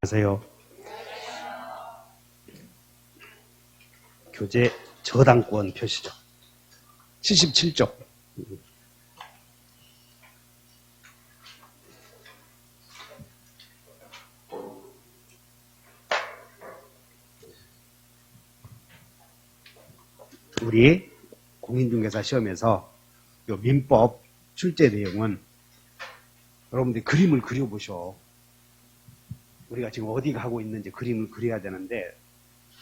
하세요. 교재 저당권 표시죠. 77쪽. 우리 공인중개사 시험에서 이 민법 출제 내용은 여러분들이 그림을 그려보셔. 우리가 지금 어디 가고 있는지 그림을 그려야 되는데,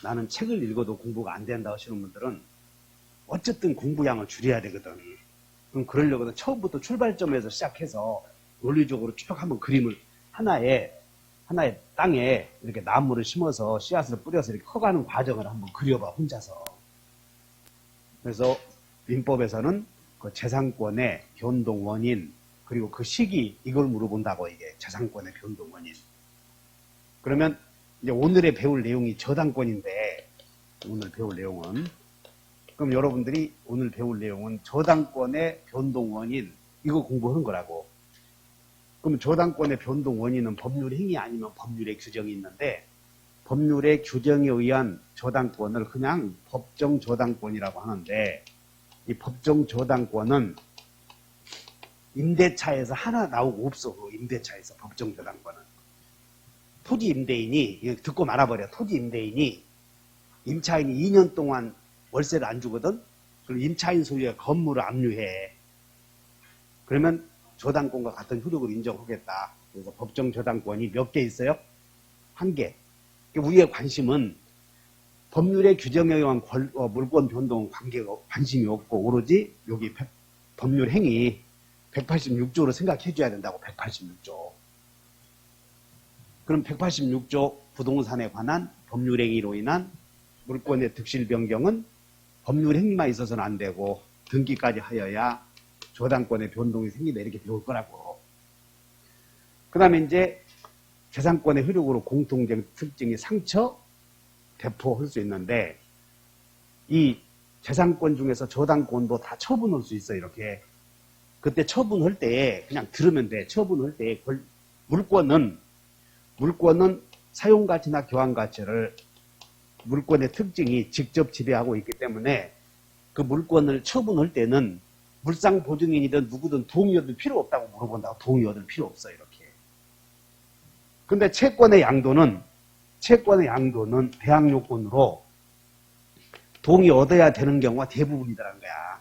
나는 책을 읽어도 공부가 안 된다 하시는 분들은 어쨌든 공부량을 줄여야 되거든. 그럼 그러려고 처음부터 출발점에서 시작해서 논리적으로 쭉 한번 그림을 하나의 땅에 이렇게 나무를 심어서 씨앗을 뿌려서 이렇게 커가는 과정을 한번 그려봐, 혼자서. 그래서 민법에서는 그 재산권의 변동 원인, 그리고 그 시기, 이걸 물어본다고, 이게 재산권의 변동 원인. 그러면 이제 오늘의 배울 내용이 저당권인데, 오늘 배울 내용은, 그럼 여러분들이 오늘 배울 내용은 저당권의 변동 원인, 이거 공부하는 거라고. 그럼 저당권의 변동 원인은 법률 행위 아니면 법률의 규정이 있는데, 법률의 규정에 의한 저당권을 그냥 법정 저당권이라고 하는데, 이 법정 저당권은 임대차에서 하나 나오고 없어. 그 임대차에서 법정 저당권은. 토지 임대인이, 이거 듣고 말아버려. 토지 임대인이 임차인이 2년 동안 월세를 안 주거든? 그럼 임차인 소유의 건물을 압류해. 그러면 저당권과 같은 효력을 인정하겠다. 그래서 법정 저당권이 몇 개 있어요? 1개. 우리의 관심은 법률의 규정에 의한 물권 변동 관심이 없고, 오로지 여기 법률 행위 186조로 생각해 줘야 된다고. 186조. 그럼 186조 부동산에 관한 법률 행위로 인한 물권의 득실 변경은 법률 행위만 있어서는 안 되고 등기까지 하여야 저당권의 변동이 생긴다, 이렇게 배울 거라고. 그 다음에 이제 재산권의 효력으로 공통된 특징이 상처, 대포할 수 있는데, 이 재산권 중에서 저당권도 다 처분할 수 있어, 이렇게. 그때 처분할 때 그냥 들으면 돼. 처분할 때 물권은 사용가치나 교환가치를 물권의 특징이 직접 지배하고 있기 때문에 그 물권을 처분할 때는 물상 보증인이든 누구든 동의 얻을 필요 없다고 물어본다고. 동의 얻을 필요 없어, 이렇게. 근데 채권의 양도는 배양 요건으로 동의 얻어야 되는 경우가 대부분이라는 거야.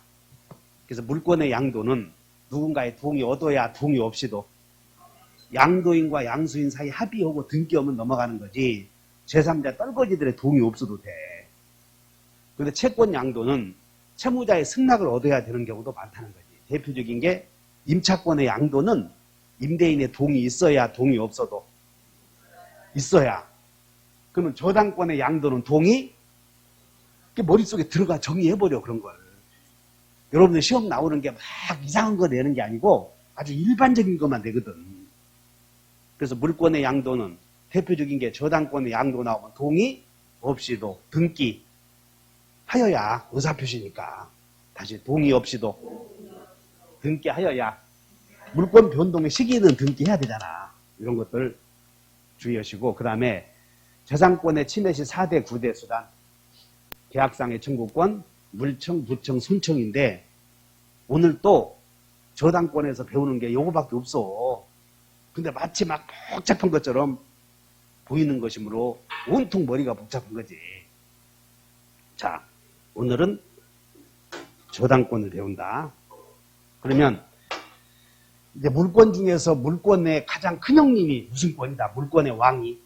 그래서 물권의 양도는 누군가의 동의 얻어야, 동의 없이도 양도인과 양수인 사이 합의하고 등기하면 넘어가는 거지, 제3자 떨거지들의 동의 없어도 돼. 그런데 채권 양도는 채무자의 승낙을 얻어야 되는 경우도 많다는 거지. 대표적인 게 임차권의 양도는 임대인의 동의 있어야, 동의 없어도 있어야. 그러면 저당권의 양도는 동의? 머릿속에 들어가 정리해버려, 그런 걸. 여러분들 시험 나오는 게 막 이상한 거 내는 게 아니고 아주 일반적인 것만 내거든. 그래서 물권의 양도는 대표적인 게 저당권의 양도 나오면 동의 없이도 등기 하여야, 의사표시니까. 다시 동의 없이도 등기 하여야. 물권 변동의 시기는 등기해야 되잖아. 이런 것들 주의하시고, 그 다음에 재산권의 침해 시 4대 9대 수단, 계약상의 청구권, 물청, 부청, 손청인데, 오늘 또 저당권에서 배우는 게 요거밖에 없어. 근데 마치 막 복잡한 것처럼 보이는 것이므로 온통 머리가 복잡한 거지. 자, 오늘은 저당권을 배운다. 그러면 이제 물권 중에서 물권의 가장 큰 형님이 무슨 권이다? 물권의 왕이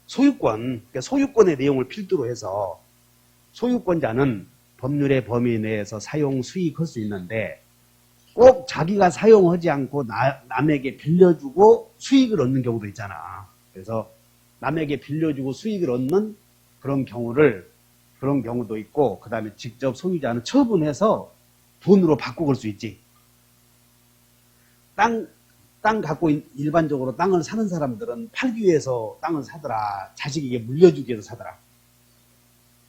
소유권. 그러니까 소유권의 내용을 필두로 해서 소유권자는 법률의 범위 내에서 사용, 수익할 수 있는데, 꼭 자기가 사용하지 않고 남에게 빌려주고 수익을 얻는 경우도 있잖아. 그래서 남에게 빌려주고 수익을 얻는 그런 경우도 있고, 그 다음에 직접 소유자는 처분해서 돈으로 바꾸고 올 수 있지. 땅 갖고 일반적으로 땅을 사는 사람들은 팔기 위해서 땅을 사더라. 자식에게 물려주기 위해서 사더라.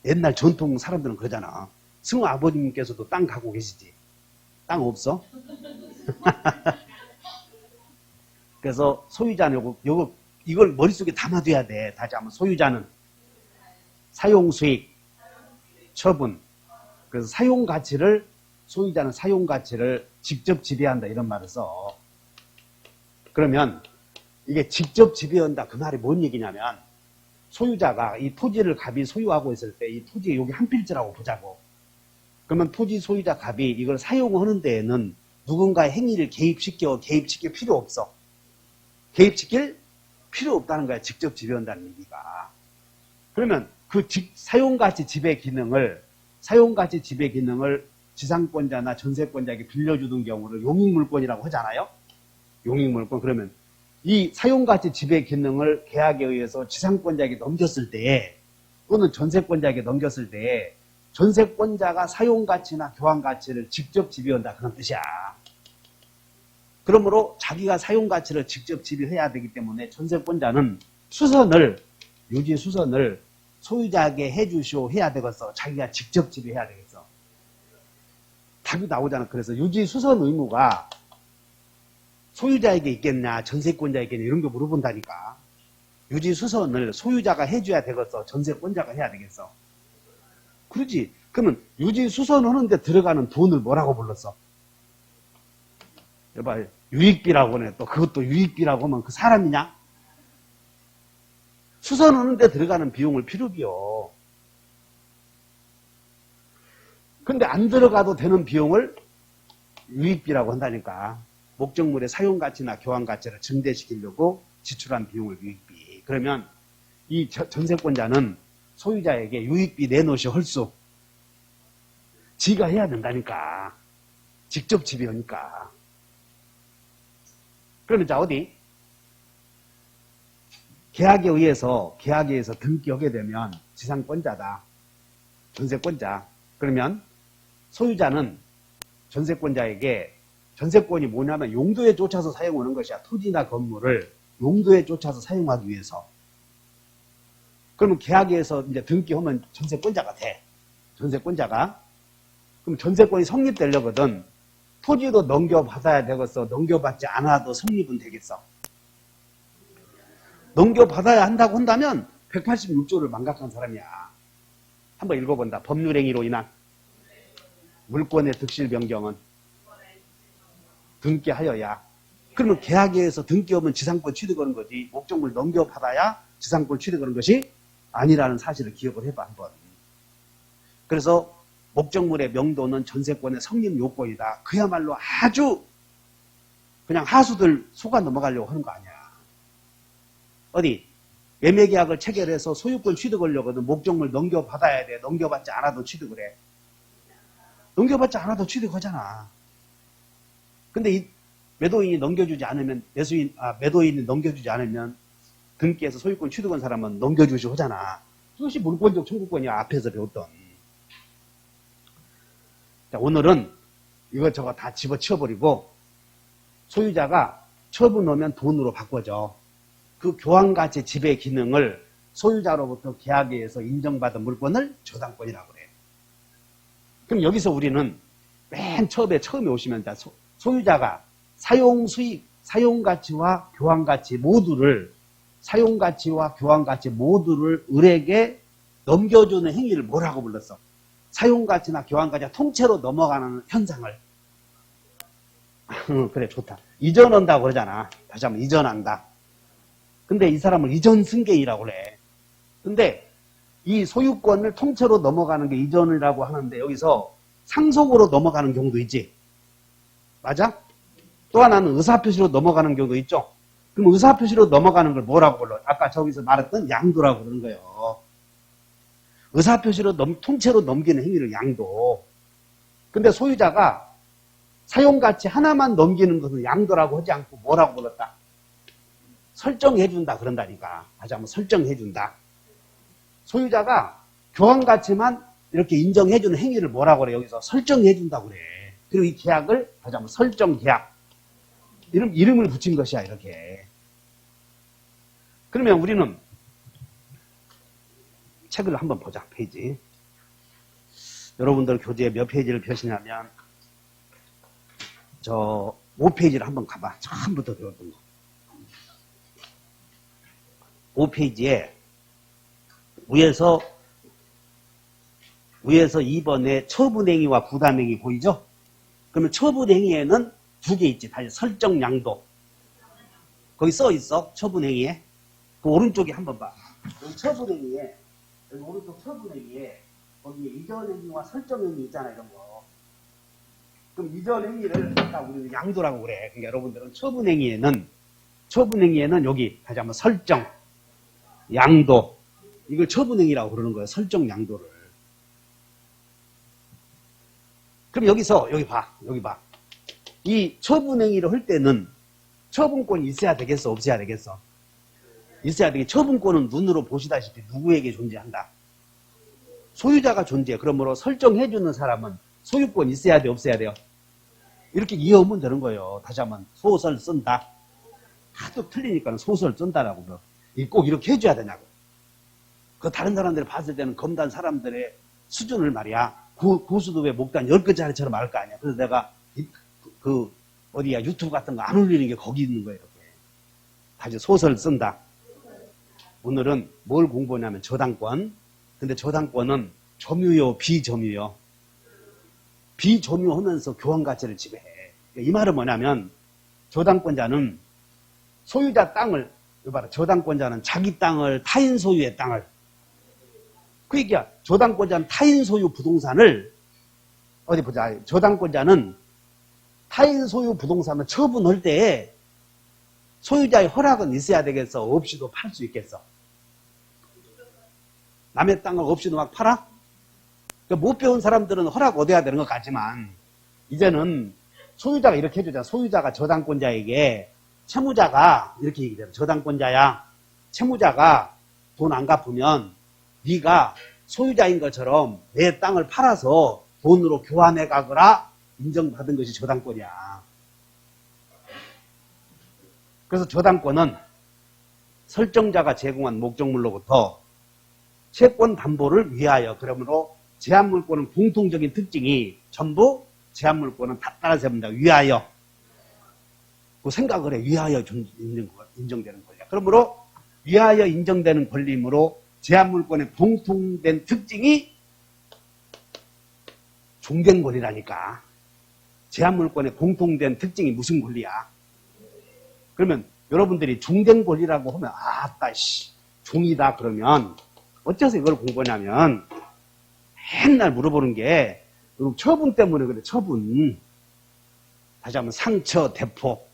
옛날 전통 사람들은 그러잖아. 승우 아버님께서도 땅 갖고 계시지. 땅 없어? 그래서 소유자는 요거 이걸 머릿속에 담아둬야 돼. 다시 한번 소유자는 사용수익, 처분. 그래서 사용가치를 소유자는 사용가치를 직접 지배한다 이런 말을 써. 그러면 이게 직접 지배한다 그 말이 뭔 얘기냐면 소유자가 이 토지를 갑이 소유하고 있을 때 이 토지에 여기 한 필지라고 보자고. 그러면 토지 소유자 갑이 이걸 사용하는 데에는 누군가의 행위를 개입시킬 필요 없어. 개입시킬 필요 없다는 거야. 직접 지배한다는 얘기가. 그러면 그 사용가치 지배 기능을 지상권자나 전세권자에게 빌려주는 경우를 용익물권이라고 하잖아요. 용익물권. 그러면 이 사용가치 지배 기능을 계약에 의해서 지상권자에게 넘겼을 때에 또는 전세권자에게 넘겼을 때에 전세권자가 사용가치나 교환가치를 직접 지배한다 그런 뜻이야. 그러므로 자기가 사용가치를 직접 지배해야 되기 때문에 전세권자는 유지 수선을 소유자에게 해주시오 해야 되겠어. 자기가 직접 지배해야 되겠어. 답이 나오잖아. 그래서 유지 수선 의무가 소유자에게 있겠냐 전세권자에게 있겠냐 이런 거 물어본다니까. 유지 수선을 소유자가 해줘야 되겠어. 전세권자가 해야 되겠어. 그러지. 그러면 유지 수선하는데 들어가는 돈을 뭐라고 불렀어? 여봐, 유익비라고 하네. 또 그것도 유익비라고 하면 그 사람이냐? 수선하는데 들어가는 비용을 필요비요. 근데 안 들어가도 되는 비용을 유익비라고 한다니까. 목적물의 사용가치나 교환가치를 증대시키려고 지출한 비용을 유익비. 그러면 이 전세권자는 소유자에게 유익비 내놓으시 헐수 지가 해야 된다니까. 직접 지배하니까. 그러면 자 어디? 계약에 의해서 등기하게 되면 지상권자다. 전세권자. 그러면 소유자는 전세권자에게 전세권이 뭐냐면 용도에 쫓아서 사용하는 것이야. 토지나 건물을 용도에 쫓아서 사용하기 위해서. 그러면 계약에서 이제 등기하면 전세권자가 돼. 전세권자가. 그럼 전세권이 성립되려거든. 토지도 넘겨받아야 되겠어. 넘겨받지 않아도 성립은 되겠어. 넘겨받아야 한다고 한다면 186조를 망각한 사람이야. 한번 읽어본다. 법률행위로 인한 물권의 득실 변경은 등기하여야. 그러면 계약에 의해서 등기하면 지상권 취득하는 거지. 목적물 넘겨받아야 지상권 취득하는 것이 아니라는 사실을 기억을 해봐 한번. 그래서 목적물의 명도는 전세권의 성립 요건이다. 그야말로 아주 그냥 하수들 속아 넘어가려고 하는 거 아니야. 어디 매매계약을 체결해서 소유권 취득하려거든. 목적물 넘겨받아야 돼. 넘겨받지 않아도 취득을 해. 넘겨받지 않아도 취득하잖아. 근데 이 매도인이 넘겨주지 않으면 매도인이 넘겨주지 않으면 등기해서 소유권 취득한 사람은 넘겨주시고 하잖아. 그것이 물권적 청구권이야. 앞에서 배웠던. 자, 오늘은 이것저것 다 집어치워버리고 소유자가 처분하면 돈으로 바꿔줘. 그 교환가치 지배 기능을 소유자로부터 계약에 의해서 인정받은 물권을 저당권이라고 그래. 그럼 여기서 우리는 맨 처음에 오시면 소유자가 사용수익, 사용가치와 교환가치 모두를 을에게 넘겨주는 행위를 뭐라고 불렀어? 사용가치나 교환가치가 통째로 넘어가는 현상을. 그래, 좋다. 이전한다고 그러잖아. 다시 한번 이전한다. 근데 이 사람을 이전 승계이라고 그래. 근데 이 소유권을 통째로 넘어가는 게 이전이라고 하는데 여기서 상속으로 넘어가는 경우도 있지. 맞아? 또 하나는 의사표시로 넘어가는 경우도 있죠. 그럼 의사표시로 넘어가는 걸 뭐라고 불러? 아까 저기서 말했던 양도라고 그러는 거예요. 의사표시로 통째로 넘기는 행위를 양도. 근데 소유자가 사용가치 하나만 넘기는 것은 양도라고 하지 않고 뭐라고 불렀다? 설정해준다 그런다니까. 다시 한번 설정해준다. 소유자가 교환가치만 이렇게 인정해주는 행위를 뭐라고 그래? 여기서 설정해준다고 그래. 그리고 이 계약을 다시 한번 설정계약. 이름을 붙인 것이야, 이렇게. 그러면 우리는 책을 한번 보자, 페이지. 여러분들 교재에 몇 페이지를 펴시냐면, 5페이지를 한번 가봐. 처음부터 배웠던 거. 5페이지에 위에서 2번에 처분행위와 부담행위 보이죠? 그러면 처분행위에는 두 개 있지. 다시 설정 양도. 거기 써 있어. 처분행위에. 그 오른쪽에 한번 봐. 여기 처분행위에, 여기 오른쪽 처분행위에 거기에 이전행위와 설정행위 있잖아, 이런 거. 그럼 이전행위를 아까 우리는 양도라고 그래. 그러니까 여러분들은 처분행위에는 여기 다시 한번 설정, 양도. 이걸 처분행위라고 그러는 거예요. 설정 양도를. 그럼 여기 봐. 이 처분행위를 할 때는 처분권이 있어야 되겠어? 없어야 되겠어? 있어야 되겠. 처분권은 눈으로 보시다시피 누구에게 존재한다? 소유자가 존재해. 그러므로 설정해주는 사람은 소유권 있어야 돼? 없어야 돼요? 이렇게 이해하면 되는 거예요. 다시 한번 소설 쓴다. 하도 틀리니까 소설 쓴다라고. 꼭 이렇게 해줘야 되냐고. 그 다른 사람들이 봤을 때는 검단 사람들의 수준을 말이야. 고수도 왜 목단 10글자리처럼 말할 거 아니야. 그래서 내가 어디야 유튜브 같은 거 안 올리는 게 거기 있는 거예요. 이렇게. 다시 소설 쓴다. 오늘은 뭘 공부하냐면 저당권. 근데 저당권은 점유요, 비점유요. 비점유하면서 교환가치를 지배해. 이 말은 뭐냐면 저당권자는 소유자 땅을, 저당권자는 자기 땅을 타인 소유의 땅을, 그 얘기야. 저당권자는 타인 소유 부동산을 어디 보자. 저당권자는 타인 소유 부동산을 처분할 때에 소유자의 허락은 있어야 되겠어? 없이도 팔 수 있겠어? 남의 땅을 없이도 막 팔아? 그러니까 못 배운 사람들은 허락 얻어야 되는 것 같지만 이제는 소유자가 이렇게 해주자. 소유자가 저당권자에게 채무자가 이렇게 얘기해요. 저당권자야, 채무자가 돈 안 갚으면 네가 소유자인 것처럼 내 땅을 팔아서 돈으로 교환해 가거라 인정받은 것이 저당권이야. 그래서 저당권은 설정자가 제공한 목적물로부터 채권 담보를 위하여, 그러므로 제한물권은 공통적인 특징이 전부 제한물권은 다 따라서 합니다. 위하여. 그 생각을 해. 위하여 인정되는 권리야. 그러므로 위하여 인정되는 권리이므로 제한물권의 공통된 특징이 종된 권리라니까. 제한물권의 공통된 특징이 무슨 권리야? 그러면 여러분들이 종된 권리라고 하면 아따 씨 종이다 그러면 어째서 이걸 공부하냐면 맨날 물어보는 게 처분 때문에 그래. 처분. 다시 한번 상처, 대포.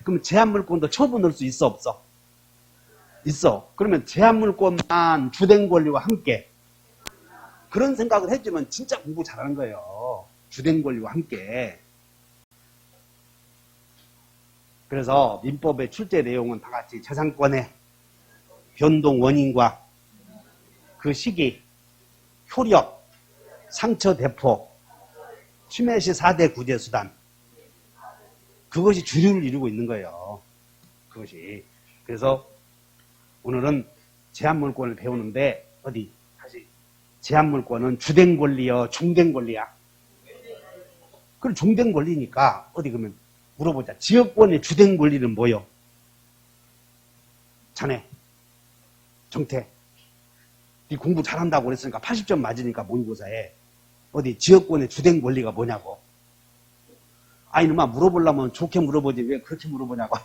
그러면 제한물권도 처분할 수 있어 없어? 있어. 그러면 제한물권만 주된 권리와 함께 그런 생각을 해주면 진짜 공부 잘하는 거예요. 주된 권리와 함께. 그래서 민법의 출제 내용은 다 같이 재산권의 변동 원인과 그 시기, 효력, 상처, 대포, 침해 시 4대 구제 수단, 그것이 주류를 이루고 있는 거예요. 그것이. 그래서 오늘은 제한물권을 배우는데 어디 다시 제한물권은 주된 권리요, 종된 권리야? 그럼 종된 권리니까 어디 그러면 물어보자. 지역권의 주된 권리는 뭐요? 자네, 정태. 네 공부 잘한다고 그랬으니까 80점 맞으니까 모의고사에 어디 지역권의 주된 권리가 뭐냐고. 아 이놈아 물어보려면 좋게 물어보지 왜 그렇게 물어보냐고.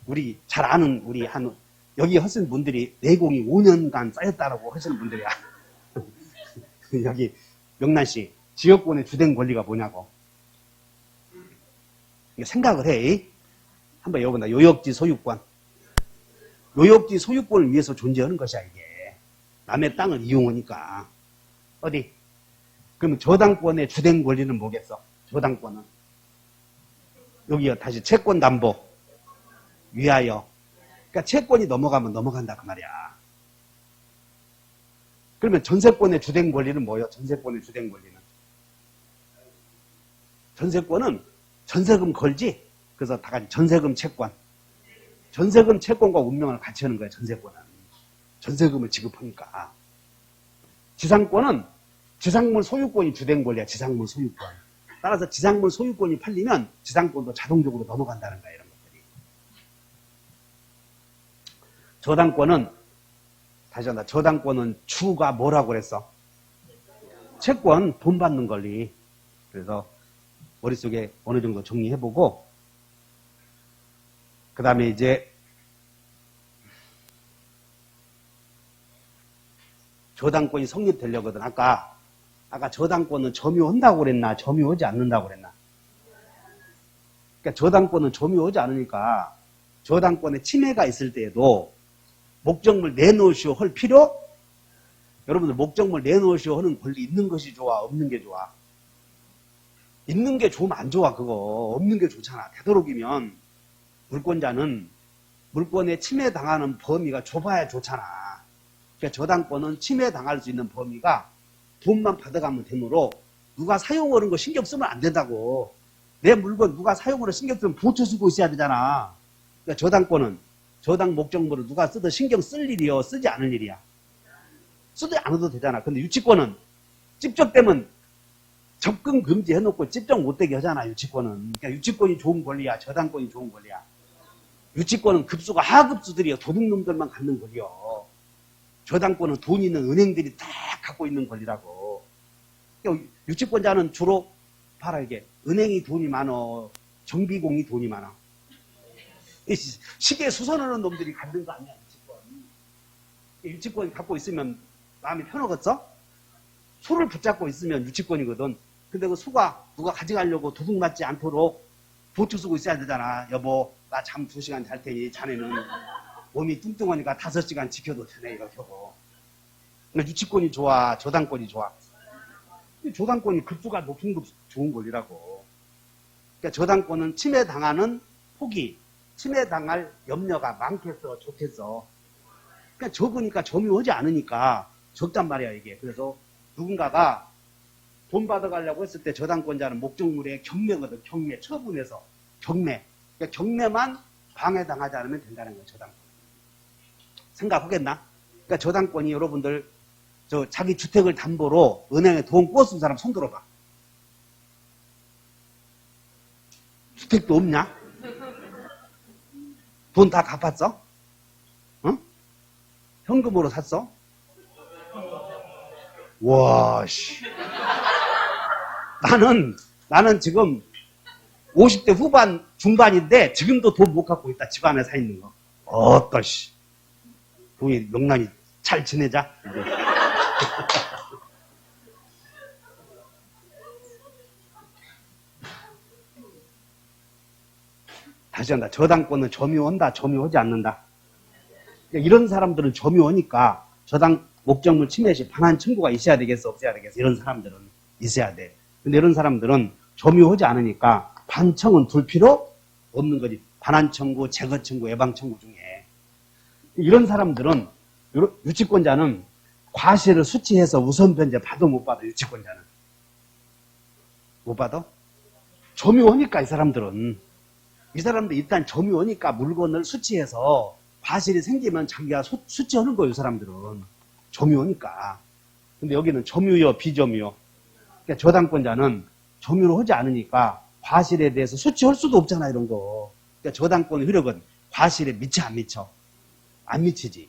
우리 잘 아는 우리 한 여기 하신 분들이 내공이 5년간 쌓였다라고 하시는 분들이야. 여기 명란씨 지역권의 주된 권리가 뭐냐고. 생각을 해. 한번 여러분들 요역지 소유권. 요역지 소유권을 위해서 존재하는 것이야 이게. 남의 땅을 이용하니까. 어디? 그럼 저당권의 주된 권리는 뭐겠어? 저당권은. 여기요 다시 채권 담보. 위하여. 그러니까 채권이 넘어가면 넘어간다 그 말이야. 그러면 전세권의 주된 권리는 뭐예요? 전세권의 주된 권리는. 전세권은 전세금 걸지? 그래서 다 같이 전세금 채권. 전세금 채권과 운명을 같이 하는 거야, 전세권은. 전세금을 지급하니까. 지상권은 지상물 소유권이 주된 권리야, 지상물 소유권. 따라서 지상물 소유권이 팔리면 지상권도 자동적으로 넘어간다는 거야, 이런 것들이. 저당권은, 다시 한다. 저당권은 주가 뭐라고 그랬어? 채권, 돈 받는 권리. 그래서 머릿속에 어느 정도 정리해보고, 그 다음에 이제 저당권이 성립되려거든. 아까 저당권은 점유한다고 그랬나? 점유하지 않는다고 그랬나? 그러니까 저당권은 점유하지 않으니까 저당권에 침해가 있을 때에도 목적물 내놓으시오 할 필요? 여러분들 목적물 내놓으시오 하는 권리 있는 것이 좋아? 없는 게 좋아? 있는 게 좋으면 안 좋아 그거. 없는 게 좋잖아. 되도록이면 물권자는 물권에 침해당하는 범위가 좁아야 좋잖아. 그러니까 저당권은 침해당할 수 있는 범위가 돈만 받아가면 되므로 누가 사용하는 거 신경 쓰면 안 된다고. 내 물건 누가 사용하는 신경 쓰면 보초 쓰고 있어야 되잖아. 그러니까 저당권은 저당 목적물을 누가 쓰든 신경 쓸 일이요, 쓰지 않을 일이야. 쓰지 않아도 되잖아. 근데 유치권은 찝적되면 접근 금지해놓고 찝적 못되게 하잖아. 유치권은. 그러니까 유치권이 좋은 권리야, 저당권이 좋은 권리야. 유치권은 급수가 하급수들이요, 도둑놈들만 갖는 권리요. 저당권은 돈 있는 은행들이 다 갖고 있는 권리라고. 그러니까 유치권자는 주로 봐라 이게 은행이 돈이 많어, 정비공이 돈이 많아. 시계 수선하는 놈들이 갖는 거 아니야. 유치권 갖고 있으면 마음이 편하겠어? 소를 붙잡고 있으면 유치권이거든. 근데 그 소가 누가 가져가려고 도둑 맞지 않도록 보초 쓰고 있어야 되잖아. 여보, 나 잠 2시간 잘 테니 자네는 몸이 뚱뚱하니까 5시간 지켜도 되네. 이렇게 하고. 그러니까 유치권이 좋아, 저당권이 좋아? 저당권이 급수가 높은 급 좋은 권리라고. 그러니까 저당권은 침해당하는 폭이, 침해당할 염려가 많겠어, 좋겠어. 그러니까 적으니까 점유하지 않으니까 적단 말이야, 이게. 그래서 누군가가 돈 받아가려고 했을 때 저당권자는 목적물의 경매거든, 경매, 처분해서. 경매. 그러니까 경매만 방해당하지 않으면 된다는 거예요, 저당권. 생각하겠나? 그러니까 저당권이 여러분들, 자기 주택을 담보로 은행에 돈 꿔쓴 사람 손 들어봐. 주택도 없냐? 돈 다 갚았어? 응? 현금으로 샀어? 와, 씨. 나는 지금 50대 후반, 중반인데 지금도 돈 못 갖고 있다. 집 안에 사 있는 거. 씨. 우리 명란이 잘 지내자. 다시 한다. 저당권은 점유한다, 점유하지 않는다. 그러니까 이런 사람들은 점유하니까 저당 목적물 침해 시 반환 청구가 있어야 되겠어, 없어야 되겠어. 이런 사람들은 있어야 돼. 근데 이런 사람들은 점유하지 않으니까 반청은 둘 필요 없는 거지. 반환 청구, 제거 청구, 예방 청구 중에. 이런 사람들은, 유치권자는 과실을 수치해서 우선 변제 받아 못 받아, 유치권자는. 못 받아? 점유하니까 이 사람들 일단 점유하니까 물건을 수치해서 과실이 생기면 자기가 수치하는 거예요, 이 사람들은. 점유하니까. 근데 여기는 점유요, 비점유요. 그러니까 저당권자는 점유를 하지 않으니까 과실에 대해서 수치할 수도 없잖아, 이런 거. 그러니까 저당권의 효력은 과실에 미쳐, 안 미쳐? 안 미치지.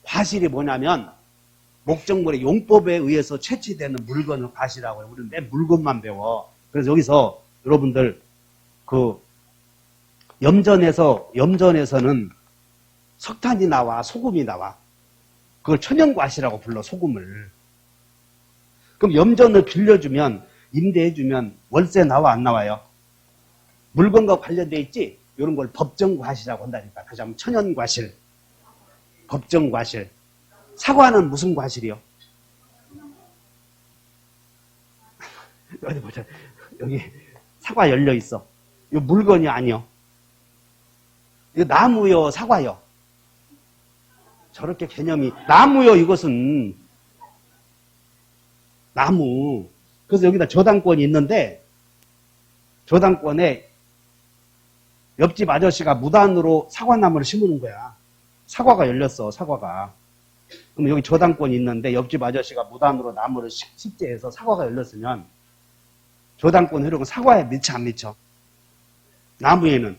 과실이 뭐냐면 목적물의 용법에 의해서 채취되는 물건을 과실이라고 해요. 우리는 내 물건만 배워. 그래서 여기서 여러분들 염전에서는 석탄이 나와, 소금이 나와. 그걸 천연과실이라고 불러, 소금을. 그럼 염전을 빌려주면, 임대해주면 월세 나와, 안 나와요? 물건과 관련돼 있지? 이런 걸 법정과실이라고 한다니까. 다시 한번 천연과실, 법정과실. 사과는 무슨 과실이요? 어디 보자. 여기 사과 열려 있어. 이거 물건이 아니요. 이거 나무요, 사과요. 저렇게 개념이, 나무요, 이것은. 나무. 그래서 여기다 저당권이 있는데, 저당권에 옆집 아저씨가 무단으로 사과나무를 심는 거야. 사과가 열렸어, 사과가. 그럼 여기 저당권이 있는데, 옆집 아저씨가 무단으로 나무를 식재해서 사과가 열렸으면, 저당권 효력은 사과에 미쳐, 안 미쳐? 나무에는.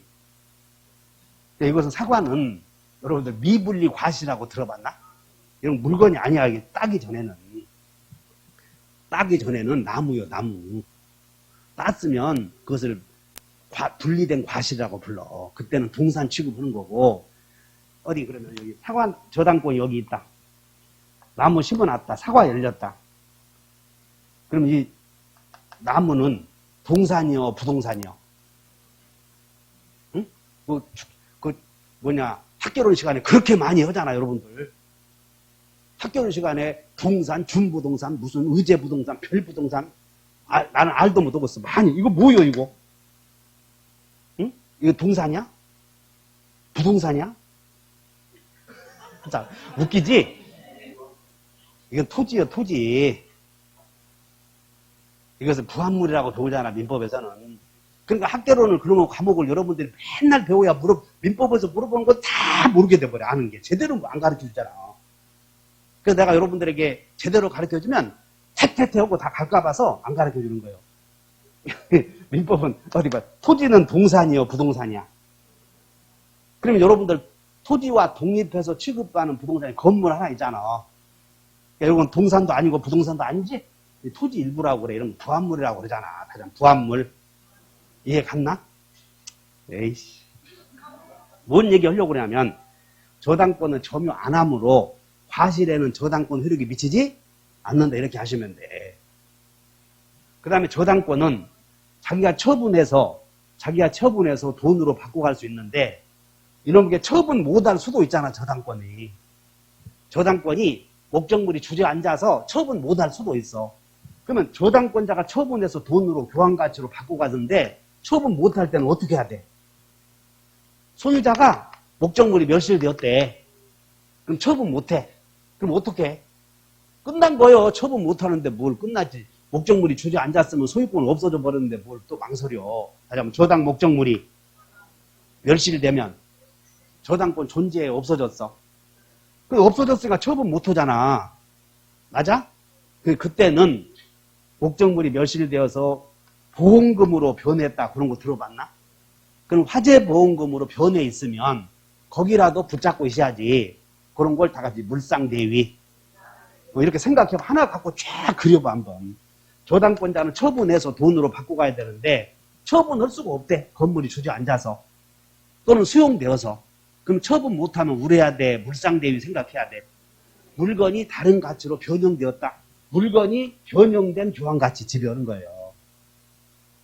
이것은 사과는 여러분들 미분리 과시라고 들어봤나? 이런 물건이 아니야. 이게 따기 전에는 나무요, 나무. 땄으면 그것을 분리된 과실이라고 불러. 그때는 동산 취급하는 거고. 어디 그러면 여기 사과 저당권이 여기 있다. 나무 심어놨다. 사과 열렸다. 그럼 이 나무는 동산이요, 부동산이요? 응? 학교론 시간에 그렇게 많이 하잖아, 여러분들. 학교론 시간에 부동산, 준부동산, 무슨 의제부동산, 별부동산. 나는 알도 못 해봤어. 많이. 이거 뭐요, 이거? 응? 이거 동산이야? 부동산이야? 자, 웃기지? 이건 토지요, 토지. 이것을 부합물이라고 배우잖아, 민법에서는. 그러니까 학계론을 그런 과목을 여러분들이 맨날 배워야 민법에서 물어보는 거 다 모르게 돼버려, 아는 게. 제대로 안 가르쳐 주잖아. 그래서 내가 여러분들에게 제대로 가르쳐 주면 태태태 하고 다 갈까 봐서 안 가르쳐 주는 거예요. 민법은 어디 봐. 토지는 동산이요, 부동산이야? 그러면 여러분들 토지와 독립해서 취급받는 부동산이 건물 하나 있잖아. 이건 동산도 아니고 부동산도 아니지? 토지 일부라고 그래. 이런 부합물이라고 그러잖아. 가장 부합물. 이해 갔나? 에이씨. 뭔 얘기 하려고 그러냐면, 저당권은 점유 안 하므로 과실에는 저당권 효력이 미치지 않는다. 이렇게 하시면 돼. 그 다음에 저당권은 자기가 처분해서 돈으로 바꿔갈 수 있는데, 이놈에게 처분 못할 수도 있잖아, 저당권이. 저당권이 목적물이 주저앉아서 처분 못할 수도 있어. 그러면 저당권자가 처분해서 돈으로 교환가치로 바꿔가는데 처분 못할 때는 어떻게 해야 돼? 소유자가 목적물이 멸실되었대. 그럼 처분 못해. 그럼 어떻게 해? 끝난 거요. 처분 못하는데 뭘 끝났지. 목적물이 주저앉았으면 소유권은 없어져 버렸는데 뭘 또 망설여. 다시 한번 저당 목적물이 멸실되면 저당권 존재에 없어졌어. 없어졌으니까 처분 못하잖아. 맞아? 그때는 목적물이 멸실되어서 보험금으로 변했다. 그런 거 들어봤나? 그럼 화재보험금으로 변해 있으면 거기라도 붙잡고 있어야지. 그런 걸 다 같이 물상대위. 뭐 이렇게 생각해. 하나 갖고 쫙 그려봐 한번. 저당권자는 처분해서 돈으로 바꿔 가야 되는데 처분할 수가 없대. 건물이 주저앉아서. 또는 수용되어서. 그럼 처분 못하면 우려야 돼. 물상대위 생각해야 돼. 물건이 다른 가치로 변형되었다. 물건이 변형된 교환가치 지배하는 거예요.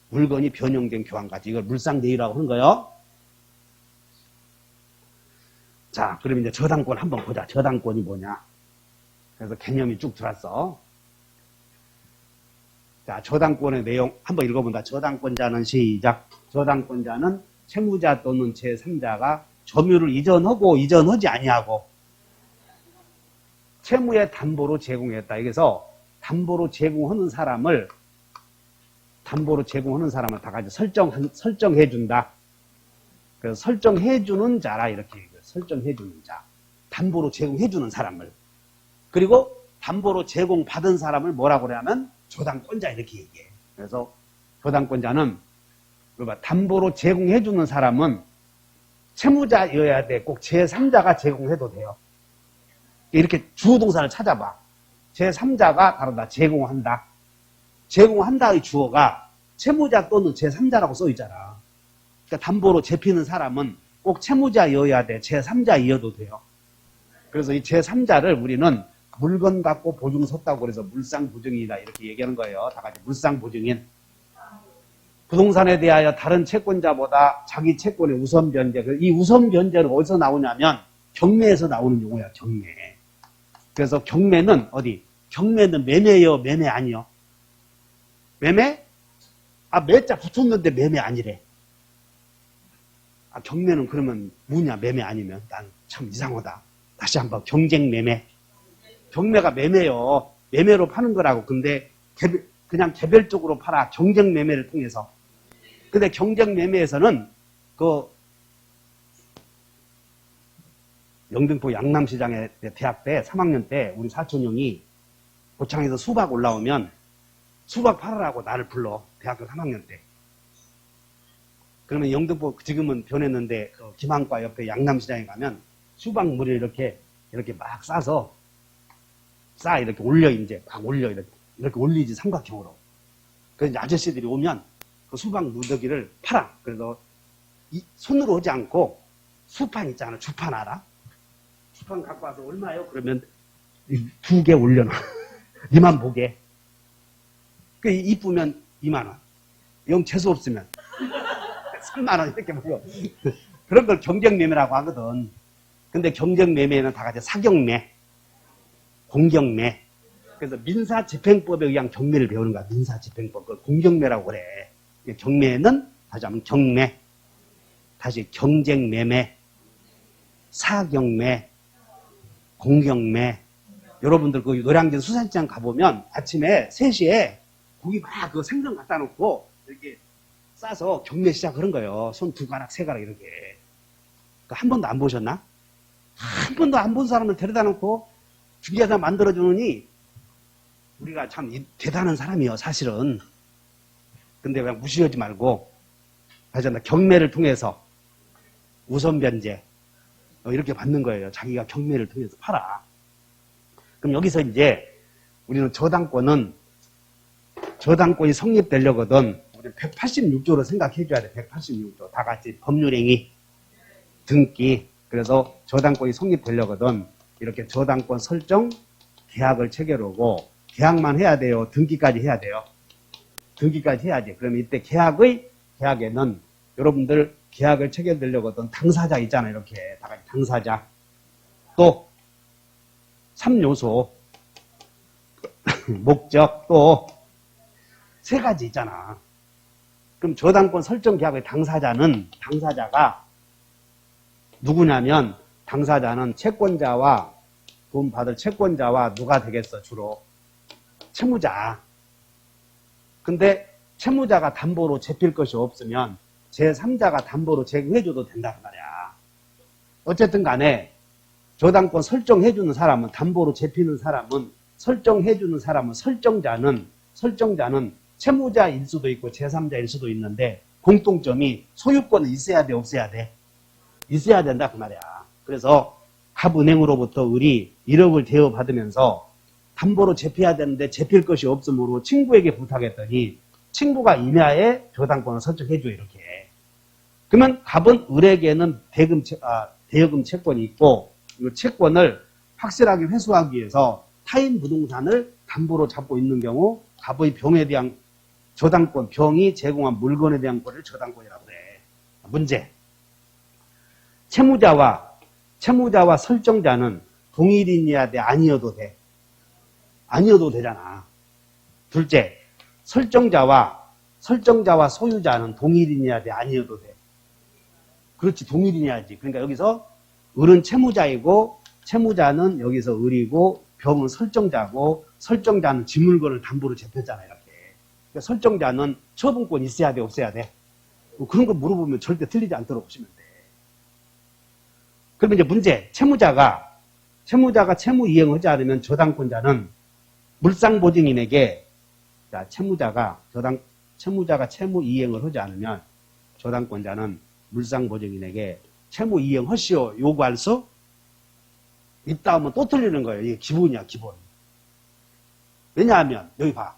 물건이 변형된 교환가치. 이걸 물상대위라고 하는 거예요. 자, 그럼 이제 저당권 한번 보자. 저당권이 뭐냐. 그래서 개념이 쭉 들어왔어. 자, 저당권의 내용 한번 읽어본다. 저당권자는 시작. 저당권자는 채무자 또는 제3자가 점유를 이전하지 아니하고 채무의 담보로 제공했다. 그래서 담보로 제공하는 사람을 다 같이 설정해 준다. 그래서 설정해 주는 자라 이렇게 설정해 주는 자. 담보로 제공해 주는 사람을. 그리고 담보로 제공받은 사람을 뭐라고 그러냐면 저당권자 이렇게 얘기해. 그래서 저당권자는 담보로 제공해 주는 사람은 채무자여야 돼. 꼭 제3자가 제공해도 돼요. 이렇게 주어동사를 찾아봐. 제3자가 다르다. 제공한다. 제공한다의 주어가 채무자 또는 제3자라고 써있잖아. 그러니까 담보로 제피는 사람은 꼭 채무자여야 돼. 제3자이어도 돼요. 그래서 이 제3자를 우리는 물건 갖고 보증 섰다고 그래서 물상보증인이다 이렇게 얘기하는 거예요. 다 같이 물상보증인. 부동산에 대하여 다른 채권자보다 자기 채권의 우선 변제. 이 우선 변제는 어디서 나오냐면 경매에서 나오는 용어야. 경매. 그래서 경매는 어디? 경매는 매매요, 매매 아니요? 매매? 매자 붙었는데 매매 아니래. 경매는 그러면 뭐냐? 매매 아니면 난 참 이상하다. 다시 한번 경쟁 매매. 경매가 매매요. 매매로 파는 거라고. 근데 그냥 개별적으로 팔아. 경쟁 매매를 통해서. 근데 경쟁 매매에서는 영등포 양남시장에 대학 때 3학년 때 우리 사촌 형이 고창에서 수박 올라오면 수박 팔으라고 나를 불러. 대학교 3학년 때. 그러면 영등포 지금은 변했는데 김항과 옆에 양남시장에 가면 수박물을 이렇게 막 싸서 이렇게 올려 이제 막 올려 이렇게 올리지 삼각형으로. 그래서 이제 아저씨들이 오면 그 수박 무더기를 팔아. 그래서 손으로 오지 않고 수판 있잖아. 주판 알아? 주판 갖고 와서 얼마요? 그러면 2개 올려놔. 니만 보게. 그 이쁘면 2만 원. 영 재수 없으면 3만 원 이렇게 먹어. 그런 걸 경쟁매매라고 하거든. 근데 경쟁매매는 다 같이 사경매, 공경매. 그래서 민사집행법에 의한 경매를 배우는 거야. 민사집행법. 그걸 공경매라고 그래. 경매는 다시 한번 경매, 다시 경쟁매매, 사경매, 공경매. 여러분들 그 노량진 수산시장 가보면 아침에 3시에 고기 막 그 생선 갖다 놓고 이렇게 싸서 경매 시작하는 거예요. 손 2가락, 3가락 이렇게. 한 번도 안 보셨나? 한 번도 안 본 사람을 데려다 놓고 준비해서 만들어주느니 우리가 참 대단한 사람이에요, 사실은. 근데 그냥 무시하지 말고, 하잖아, 경매를 통해서 우선 변제 이렇게 받는 거예요. 자기가 경매를 통해서 팔아. 그럼 여기서 이제 우리는 저당권이 성립되려거든. 우리 186조로 생각해 줘야 돼. 186조. 다 같이 법률행위, 등기. 그래서 저당권이 성립되려거든. 이렇게 저당권 설정, 계약을 체결하고, 계약만 해야 돼요? 등기까지 해야 돼요? 등기까지 해야지. 그러면 이때 계약에는 여러분들 계약을 체결되려거든 당사자 있잖아요. 이렇게 다 같이 당사자. 또 3요소 목적 또 3가지 있잖아. 그럼 저당권 설정 계약의 당사자가 누구냐면 당사자는 채권자와 돈 받을 채권자와 누가 되겠어? 주로 채무자. 근데 채무자가 담보로 잡힐 것이 없으면 제3자가 담보로 제공해줘도 된단 말이야. 어쨌든 간에 저당권 설정해주는 사람은, 담보로 잡히는 사람은, 설정해주는 사람은, 설정자는 채무자일 수도 있고 제3자일 수도 있는데 공통점이 소유권은 있어야 돼, 없어야 돼? 있어야 된다 그 말이야. 그래서 갑은행으로부터 을이 1억을 대여받으면서 담보로 잡혀야 되는데 잡힐 것이 없으므로 친구에게 부탁했더니 친구가 임야에 저당권을 설정해줘 이렇게. 그러면 갑은 을에게는 대여금 채권이 있고 이 채권을 확실하게 회수하기 위해서 타인 부동산을 담보로 잡고 있는 경우 갑의 병에 대한 저당권, 병이 제공한 물건에 대한 권리를 저당권이라고 해. 문제. 채무자와 설정자는 동일인이어야 돼? 아니어도 돼? 아니어도 되잖아. 둘째, 설정자와 소유자는 동일인이어야 돼? 아니어도 돼? 그렇지, 동일인이어야지. 그러니까 여기서 을은 채무자이고 채무자는 여기서 을이고 병은 설정자고 설정자는 지 물건을 담보로 잡혔잖아 이렇게. 그러니까 설정자는 처분권이 있어야 돼, 없어야 돼? 뭐 그런 거 물어보면 절대 틀리지 않도록 보시면 돼. 그러면 이제 문제, 채무자가 채무 이행하지 않으면 저당권자는 물상보증인에게, 자, 채무자가 채무 이행을 하지 않으면 저당권자는 물상보증인에게 채무 이행하시오 요구할 수 있다 하면 또 틀리는 거예요. 이게 기본이야, 기본. 왜냐하면 여기 봐.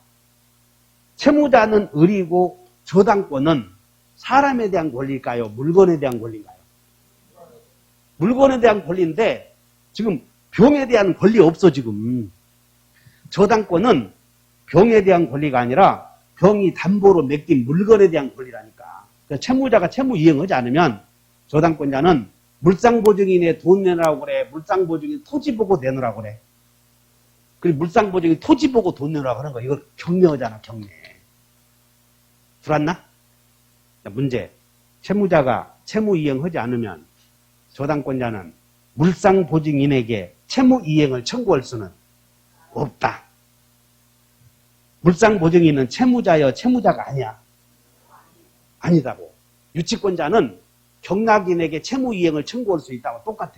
채무자는 을이고 저당권은 사람에 대한 권리일까요? 물건에 대한 권리인가요? 물건에 대한 권리인데 지금 병에 대한 권리 없어 지금. 저당권은 병에 대한 권리가 아니라 병이 담보로 맡긴 물건에 대한 권리라니까. 그러니까 채무자가 채무 이행하지 않으면 저당권자는 물상보증인의 돈 내놓으라고 그래. 물상보증인 토지 보고 내놓으라고 그래. 그리고 물상보증인 토지 보고 돈 내놓으라고 하는 거. 이거 경매하잖아, 경매. 들었나? 자, 문제. 채무자가 채무 이행하지 않으면 저당권자는 물상보증인에게 채무 이행을 청구할 수는 없다. 물상보증인은 채무자여 채무자가 아니야. 아니다고. 유치권자는 경락인에게 채무 이행을 청구할 수 있다고 똑같아.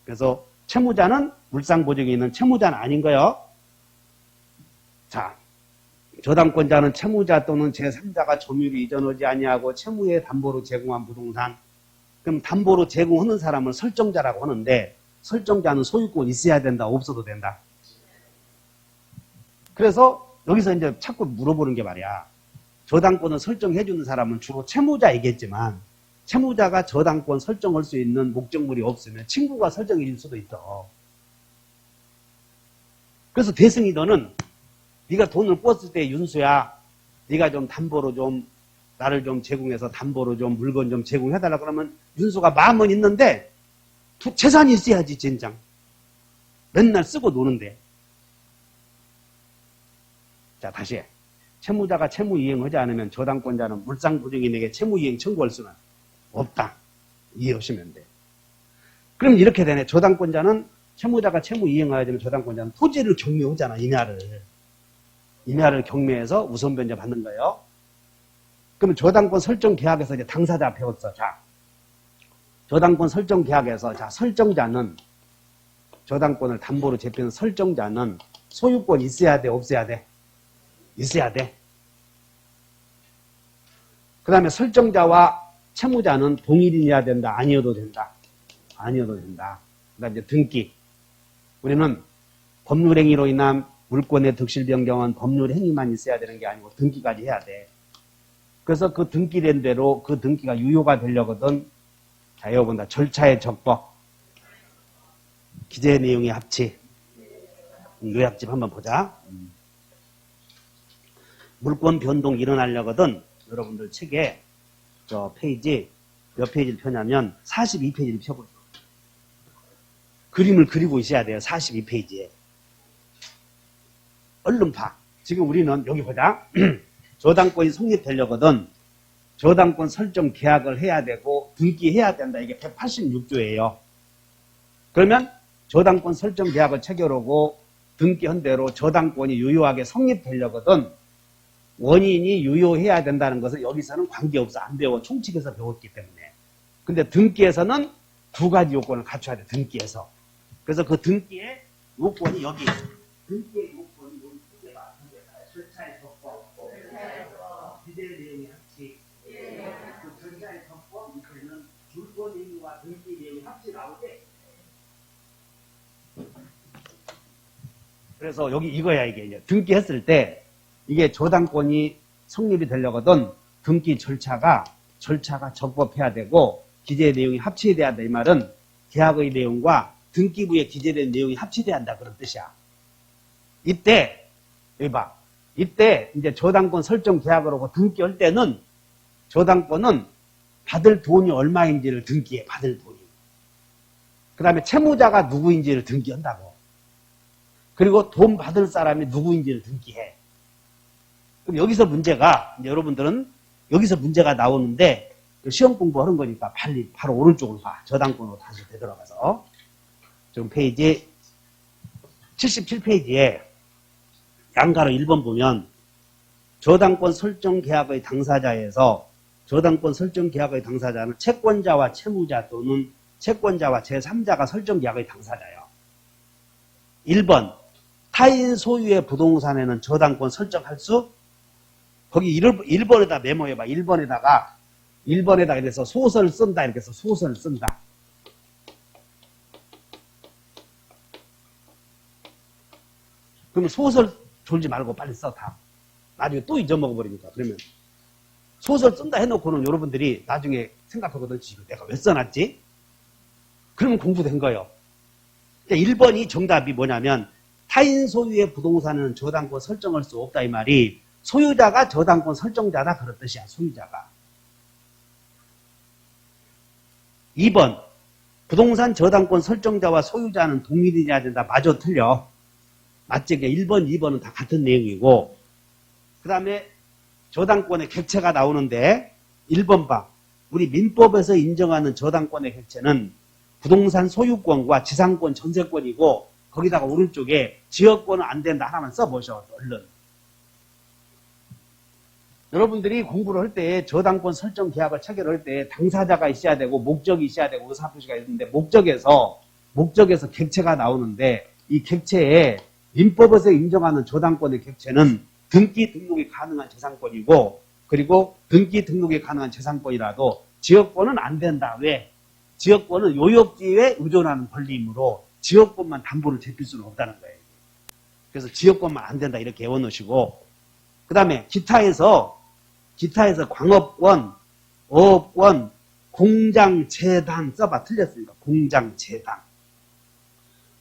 그래서 채무자는 물상보증인은 채무자는 아닌 거요. 자, 저당권자는 채무자 또는 제3자가 점유를 이전하지 아니하고 채무의 담보로 제공한 부동산 그럼 담보로 제공하는 사람을 설정자라고 하는데 설정자는 소유권 있어야 된다, 없어도 된다. 그래서 여기서 이제 자꾸 물어보는 게 말이야. 저당권을 설정해주는 사람은 주로 채무자이겠지만 채무자가 저당권 설정할 수 있는 목적물이 없으면 친구가 설정해 줄 수도 있어. 그래서 대승이 너는 네가 돈을 꿨을 때 윤수야 네가 좀 담보로 좀 나를 좀 제공해서 담보로 좀 물건 좀 제공해달라 그러면 윤수가 마음은 있는데 재산이 있어야지 젠장. 맨날 쓰고 노는데. 자 다시 해. 채무자가 채무이행하지 않으면 저당권자는 물상부정인에게 채무이행 청구할 수는 없다. 이해하시면 돼. 그럼 이렇게 되네. 저당권자는 채무자가 채무이행해야 되면 저당권자는 토지를 경매하잖아. 임야를 경매해서 우선변제 받는 거예요. 그러면 저당권 설정 계약에서 이제 당사자 배웠어. 자, 저당권 설정 계약에서 자 설정자는 저당권을 담보로 제피는 설정자는 소유권 있어야 돼, 없어야 돼? 있어야 돼. 그 다음에 설정자와 채무자는 동일인이어야 된다, 아니어도 된다. 아니어도 된다. 그 다음에 이제 등기. 우리는 법률행위로 인한 물권의 득실 변경은 법률행위만 있어야 되는 게 아니고 등기까지 해야 돼. 그래서 그 등기된 대로 그 등기가 유효가 되려거든. 자, 이거 본다. 절차의 적법. 기재 내용의 합치. 요약집 한번 보자. 물권 변동 일어나려거든. 여러분들 책에 저 페이지 몇 페이지를 펴냐면 42페이지를 펴보세요. 그림을 그리고 있어야 돼요. 42페이지에. 얼른 봐. 지금 우리는 여기 보자. 저당권이 성립되려거든 저당권 설정 계약을 해야 되고 등기해야 된다. 이게 186조예요. 그러면 저당권 설정 계약을 체결하고 등기한 대로 저당권이 유효하게 성립되려거든 원인이 유효해야 된다는 것은 여기서는 관계없어. 안 배워. 총칙에서 배웠기 때문에. 근데 등기에서는 두 가지 요건을 갖춰야 돼. 등기에서. 그래서 그 등기의 요건이 여기. 등기의 요건이 여기 두 개가. 절차의 적법. 기재 내용의 합치. 그 절차의 적법 밑에는 물권 행위와 등기 내용의 합치 나오게. 그래서 여기 이거야 이게. 이제 등기했을 때 이게 저당권이 성립이 되려거든 등기 절차가 적법해야 되고 기재 내용이 합치돼야 한다. 이 말은 계약의 내용과 등기부에 기재된 내용이 합치돼야 한다. 그런 뜻이야. 이때 여기 봐. 이때 이제 저당권 설정 계약을 하고 등기할 때는 저당권은 받을 돈이 얼마인지를 등기해. 받을 돈이. 그 다음에 채무자가 누구인지를 등기한다고. 그리고 돈 받을 사람이 누구인지를 등기해. 그럼 여기서 문제가 이제 여러분들은 여기서 문제가 나오는데 시험 공부하는 거니까 빨리 바로 오른쪽으로 봐. 저당권으로 다시 되돌아가서 지금 페이지 77페이지에 양가로 1번 보면 저당권 설정 계약의 당사자에서 저당권 설정 계약의 당사자는 채권자와 채무자 또는 채권자와 제3자가 설정 계약의 당사자예요. 1번 타인 소유의 부동산에는 저당권 설정할 수 거기 1번에다 메모해봐. 1번에다가 이래서 소설 쓴다. 이렇게 해서 소설 쓴다. 그러면 소설 졸지 말고 빨리 써. 다. 나중에 또 잊어먹어버리니까. 그러면 소설 쓴다 해놓고는 여러분들이 나중에 생각하거든. 지금 내가 왜 써놨지? 그러면 공부된 거예요. 1번이 정답이 뭐냐면 타인 소유의 부동산은 저당권 설정할 수 없다. 이 말이 소유자가 저당권 설정자다. 그런 뜻이야. 소유자가. 2번 부동산 저당권 설정자와 소유자는 동일이어야 된다. 맞아 틀려. 맞지? 1번, 2번은 다 같은 내용이고 그 다음에 저당권의 객체가 나오는데 1번 봐. 우리 민법에서 인정하는 저당권의 객체는 부동산 소유권과 지상권, 전세권이고 거기다가 오른쪽에 지역권은 안 된다. 하나만 써보셔. 얼른. 여러분들이 공부를 할 때 저당권 설정 계약을 체결할 때 당사자가 있어야 되고 목적이 있어야 되고 의사표시가 있는데 목적에서 객체가 나오는데 이 객체에 민법에서 인정하는 저당권의 객체는 등기 등록이 가능한 재산권이고 그리고 등기 등록이 가능한 재산권이라도 지역권은 안 된다. 왜? 지역권은 요역지에 의존하는 권리이므로 지역권만 담보를 제필 수는 없다는 거예요. 그래서 지역권만 안 된다 이렇게 외워놓으시고, 그 다음에 기타에서 광업권, 어업권, 공장, 재단 써봐. 틀렸으니까 공장, 재단.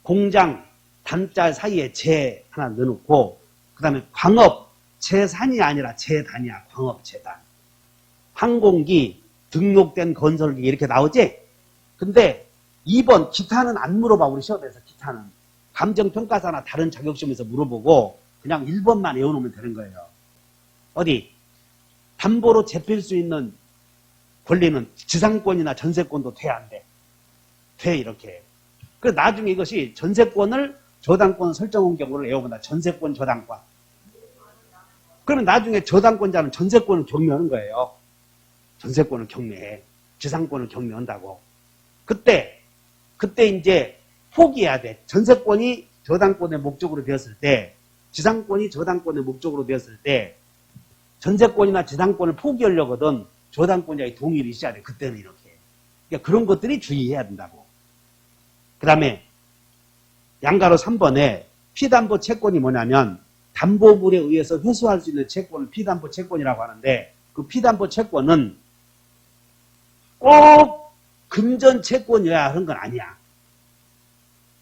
공장, 단자 사이에 재 하나 넣어놓고, 그 다음에 광업, 재산이 아니라 재단이야. 광업, 재단. 항공기, 등록된 건설기 이렇게 나오지? 근데 2번 기타는 안 물어봐. 우리 시험에서 기타는. 감정평가사나 다른 자격시험에서 물어보고 그냥 1번만 외워놓으면 되는 거예요. 어디? 담보로 잡힐 수 있는 권리는 지상권이나 전세권도 돼, 안 돼? 돼, 이렇게. 그래서 나중에 이것이 전세권을 저당권 설정한 경우를 외워본다. 전세권, 저당권. 그러면 나중에 저당권자는 전세권을 경매하는 거예요. 전세권을 경매해. 지상권을 경매한다고. 그때 이제 포기해야 돼. 전세권이 저당권의 목적으로 되었을 때, 지상권이 저당권의 목적으로 되었을 때, 전세권이나 지상권을 포기하려거든 저당권자의 동의를 있어야 돼. 그때는 이렇게. 그러니까 그런 것들이 주의해야 된다고. 그 다음에 양가로 3번에 피담보 채권이 뭐냐면 담보물에 의해서 회수할 수 있는 채권을 피담보 채권이라고 하는데, 그 피담보 채권은 꼭 금전 채권이어야 하는 건 아니야.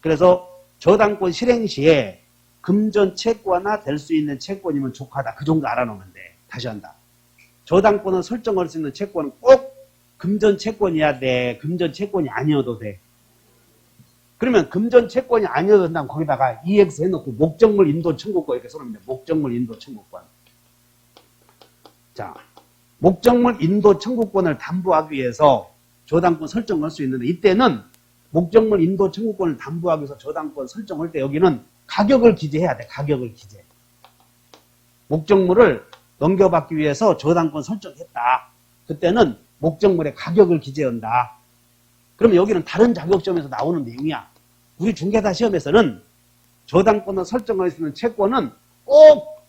그래서 저당권 실행 시에 금전 채권화 될 수 있는 채권이면 족하다. 그 정도 알아놓으면 돼. 다시 한다. 저당권을 설정할 수 있는 채권은 꼭 금전 채권이어야 돼. 금전 채권이 아니어도 돼. 그러면 금전 채권이 아니어도 된다면 거기다가 EX 해놓고 목적물 인도 청구권 이렇게 써놓으면 돼. 목적물 인도 청구권. 자, 목적물 인도 청구권을 담보하기 위해서 저당권 설정할 수 있는데, 이때는 목적물 인도 청구권을 담보하기 위해서 저당권 설정할 때 여기는 가격을 기재해야 돼. 가격을 기재. 목적물을 넘겨받기 위해서 저당권 설정했다. 그때는 목적물의 가격을 기재한다. 그러면 여기는 다른 자격시험에서 나오는 내용이야. 우리 중개사 시험에서는 저당권을 설정할 수 있는 채권은 꼭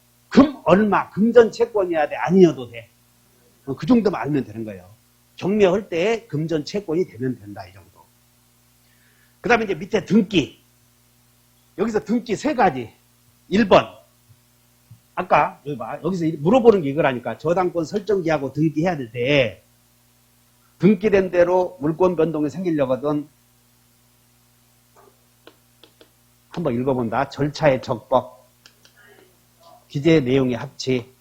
얼마, 금전 채권이어야 돼. 아니어도 돼. 그 정도만 알면 되는 거예요. 경매할 때에 금전 채권이 되면 된다. 이 정도. 그 다음에 이제 밑에 등기. 여기서 등기 3가지. 1번. 아까 여기 봐. 여기서 물어보는 게 이거라니까. 저당권 설정기하고 등기해야 될 때 등기된 대로 물권 변동이 생기려거든. 한번 읽어본다. 절차의 적법, 기재 내용의 합치.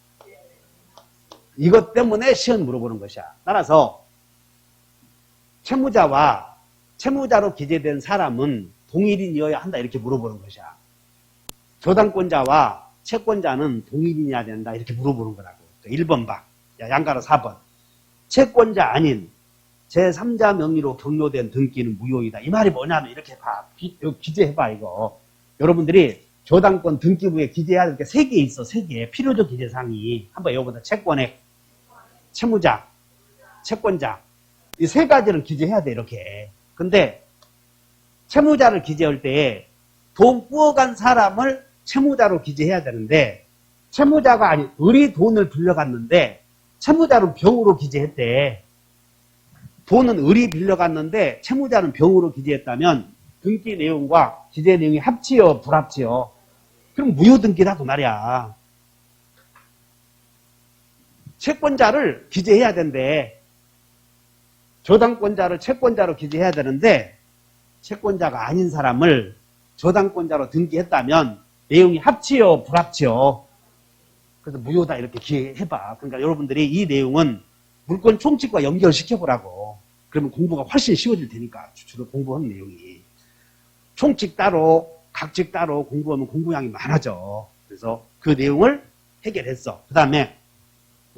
이것 때문에 시험 물어보는 것이야. 따라서 채무자로 기재된 사람은 동일인이어야 한다. 이렇게 물어보는 것이야. 저당권자와 채권자는 동일인이어야 된다. 이렇게 물어보는 거라고. 1번 봐. 양가로 4번. 채권자 아닌 제3자 명의로 경료된 등기는 무효이다. 이 말이 뭐냐면 이렇게 봐. 기재해봐 이거. 여러분들이 저당권 등기부에 기재해야 될 게 3개 있어. 3개. 필요적 기재사항이. 한번 이거보다 채권액, 채무자, 채권자. 이 3가지를 기재해야 돼 이렇게. 근데 채무자를 기재할 때 돈 꾸어간 사람을 채무자로 기재해야 되는데, 채무자가 아닌 을이 돈을 빌려갔는데 채무자는 병으로 기재했대. 돈은 을이 빌려갔는데 채무자는 병으로 기재했다면 등기 내용과 기재 내용이 합치요, 불합치요? 그럼 무효등기다 그 말이야. 채권자를 기재해야 된대. 저당권자를 채권자로 기재해야 되는데 채권자가 아닌 사람을 저당권자로 등기했다면 내용이 합치요, 불합치요? 그래서 무효다 이렇게 기해봐. 그러니까 여러분들이 이 내용은 물권 총칙과 연결시켜보라고. 그러면 공부가 훨씬 쉬워질 테니까. 주로 공부하는 내용이. 총칙 따로, 각칙 따로 공부하면 공부량이 많아져. 그래서 그 내용을 해결했어. 그 다음에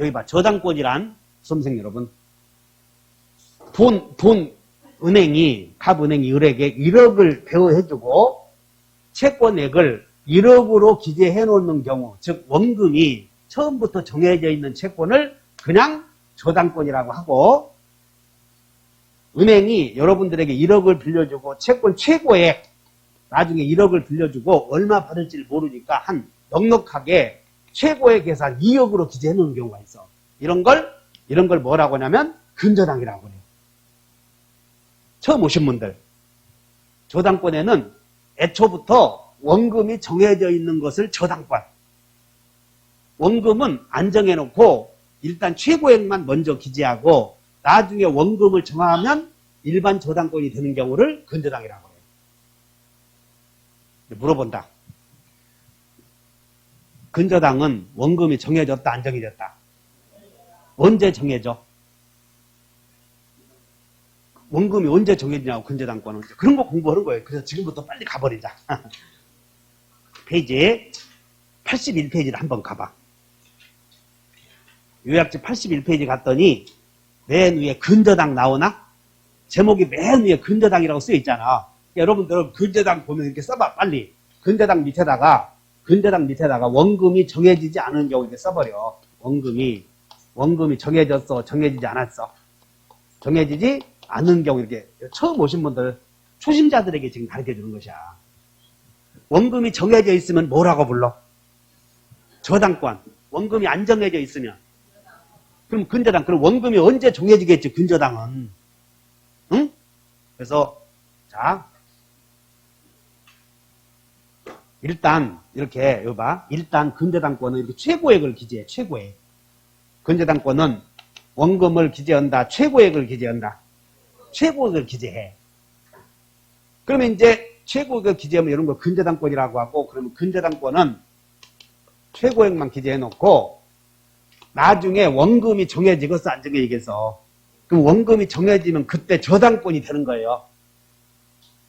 여기 봐. 저당권이란, 수험생 여러분. 은행이, 갑은행이 을에게 1억을 배어해주고 채권액을 1억으로 기재해 놓는 경우, 즉 원금이 처음부터 정해져 있는 채권을 그냥 저당권이라고 하고, 은행이 여러분들에게 1억을 빌려주고 채권 최고액 나중에 1억을 빌려주고 얼마 받을지를 모르니까 한 넉넉하게 최고의 계산 2억으로 기재해 놓는 경우가 있어. 이런 걸 뭐라고 하냐면 근저당이라고 해요. 처음 오신 분들. 저당권에는 애초부터 원금이 정해져 있는 것을 저당권. 원금은 안 정해놓고 일단 최고액만 먼저 기재하고 나중에 원금을 정하면 일반 저당권이 되는 경우를 근저당이라고 해요. 물어본다. 근저당은 원금이 정해졌다, 안 정해졌다? 언제 정해져? 원금이 언제 정해지냐고, 근저당권은. 그런 거 공부하는 거예요. 그래서 지금부터 빨리 가버리자. 페이지 81페이지를 한번 가봐. 요약집 81페이지 갔더니 맨 위에 근저당 나오나? 제목이 맨 위에 근저당이라고 쓰여 있잖아. 여러분들 근저당 보면 이렇게 써봐, 빨리. 근저당 밑에다가 원금이 정해지지 않은 경우 이렇게 써버려. 원금이 정해졌어, 정해지지 않았어. 정해지지 않은 경우 이렇게 처음 오신 분들, 초심자들에게 지금 가르쳐 주는 것이야. 원금이 정해져 있으면 뭐라고 불러? 저당권. 원금이 안 정해져 있으면. 그럼 근저당. 그럼 원금이 언제 정해지겠지, 근저당은. 응? 그래서, 자. 일단, 이렇게, 여기 봐. 일단 근저당권은 이렇게 최고액을 기재해, 최고액. 근저당권은 원금을 기재한다, 최고액을 기재한다. 최고액을 기재해. 그러면 이제 최고액을 기재하면 이런 거 근저당권이라고 하고, 그러면 근저당권은 최고액만 기재해 놓고, 나중에 원금이 정해지겠어, 안 정해지겠어? 그럼 원금이 정해지면 그때 저당권이 되는 거예요.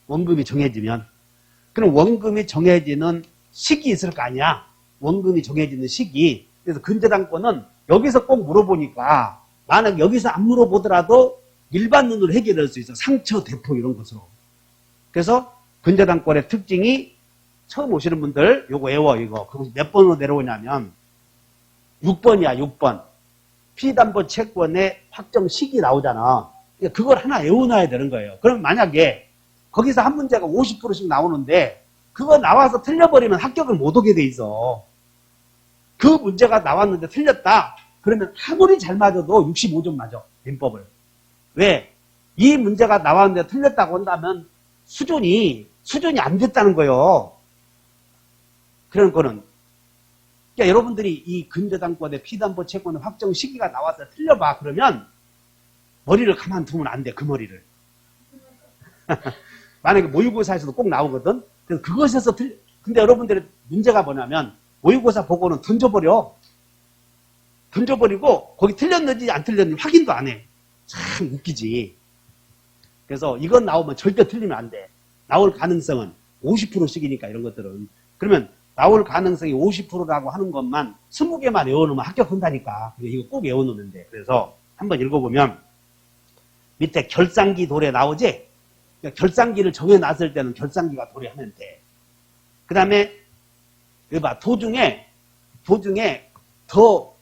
원금이 정해지면. 그럼 원금이 정해지는 시기 있을 거 아니야? 원금이 정해지는 시기. 그래서 근저당권은 여기서 꼭 물어보니까, 만약 여기서 안 물어보더라도 일반 눈으로 해결할 수 있어. 상처, 대폭 이런 것으로. 그래서 근저당권의 특징이 처음 오시는 분들 요거 외워, 이거. 그럼 몇 번으로 내려오냐면 6번이야, 6번. 피담보 채권의 확정 시기 나오잖아. 그걸 하나 외워놔야 되는 거예요. 그럼 만약에 거기서 한 문제가 50%씩 나오는데 그거 나와서 틀려버리면 합격을 못 오게 돼 있어. 그 문제가 나왔는데 틀렸다. 그러면 아무리 잘 맞아도 65점 맞아. 민법을. 왜? 이 문제가 나왔는데 틀렸다고 한다면 수준이 안 됐다는 거예요. 그런 거는. 그러니까 여러분들이 이 근저당권의 피담보 채권의 확정 시기가 나와서 틀려봐. 그러면 머리를 가만두면 안 돼. 그 머리를. 만약에 모의고사에서도 꼭 나오거든. 그래서 그것에서 근데 여러분들의 문제가 뭐냐면 모의고사 보고는 던져버리고 거기 틀렸는지 안 틀렸는지 확인도 안 해. 참 웃기지. 그래서 이건 나오면 절대 틀리면 안 돼. 나올 가능성은 50%씩이니까 이런 것들은. 그러면 나올 가능성이 50%라고 하는 것만 20개만 외워놓으면 합격한다니까. 이거 꼭 외워놓으면 돼. 그래서 한번 읽어보면 밑에 결산기 도래 나오지? 그러니까 결산기를 정해놨을 때는 결산기가 도래하면 돼. 그 다음에 여기 봐. 도중에 더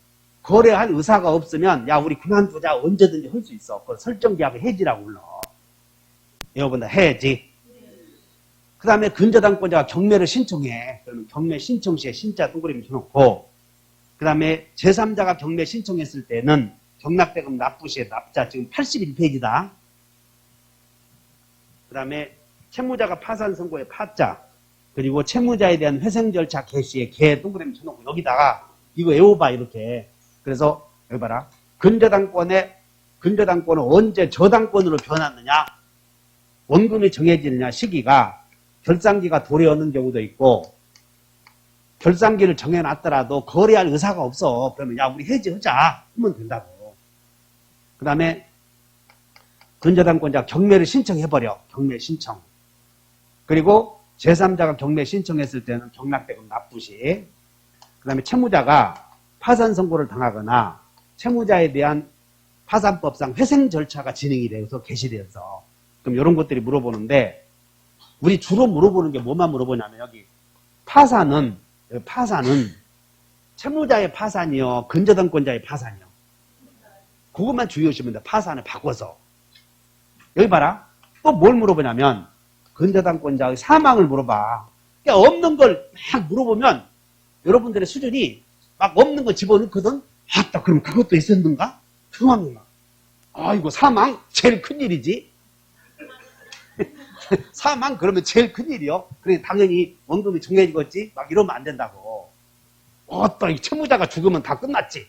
거래할 의사가 없으면 야 우리 그만두자 언제든지 할 수 있어. 그걸 설정계약을 해지라고 불러. 여러분들 해지. 그 다음에 근저당권자가 경매를 신청해. 그러면 경매 신청 시에 신자 동그라미 쳐놓고 그 다음에 제3자가 경매 신청했을 때는 경락대금 납부 시에 납자 지금 81페이지다. 그 다음에 채무자가 파산 선고의 파자 그리고 채무자에 대한 회생 절차 개시에 개 동그라미 쳐놓고 여기다가 이거 외워봐 이렇게. 그래서 여기 봐라. 근저당권은 언제 저당권으로 변하느냐? 원금이 정해지느냐 시기가 결산기가 도래하는 경우도 있고 결산기를 정해놨더라도 거래할 의사가 없어. 그러면 야 우리 해지하자 하면 된다고. 그 다음에 근저당권자가 경매를 신청해버려. 경매 신청. 그리고 제3자가 경매 신청했을 때는 경락대금 납부 시. 그 다음에 채무자가 파산 선고를 당하거나 채무자에 대한 파산법상 회생 절차가 진행이 되어서 개시되어서 그럼 이런 것들이 물어보는데 우리 주로 물어보는 게 뭐만 물어보냐면 여기 파산은 채무자의 파산이요 근저당권자의 파산이요 그것만 주의하시면 돼. 파산을 바꿔서 여기 봐라. 또 뭘 물어보냐면 근저당권자의 사망을 물어봐. 그러니까 없는 걸 막 물어보면 여러분들의 수준이 막 없는 거 집어넣거든. 아따 그럼 그것도 있었는가? thương 아 이거 사망 제일 큰일이지. 사망 그러면 제일 큰일이요. 그래 당연히 원금이 정해지겠지. 막 이러면 안 된다고. 어떤 채무자가 죽으면 다 끝났지.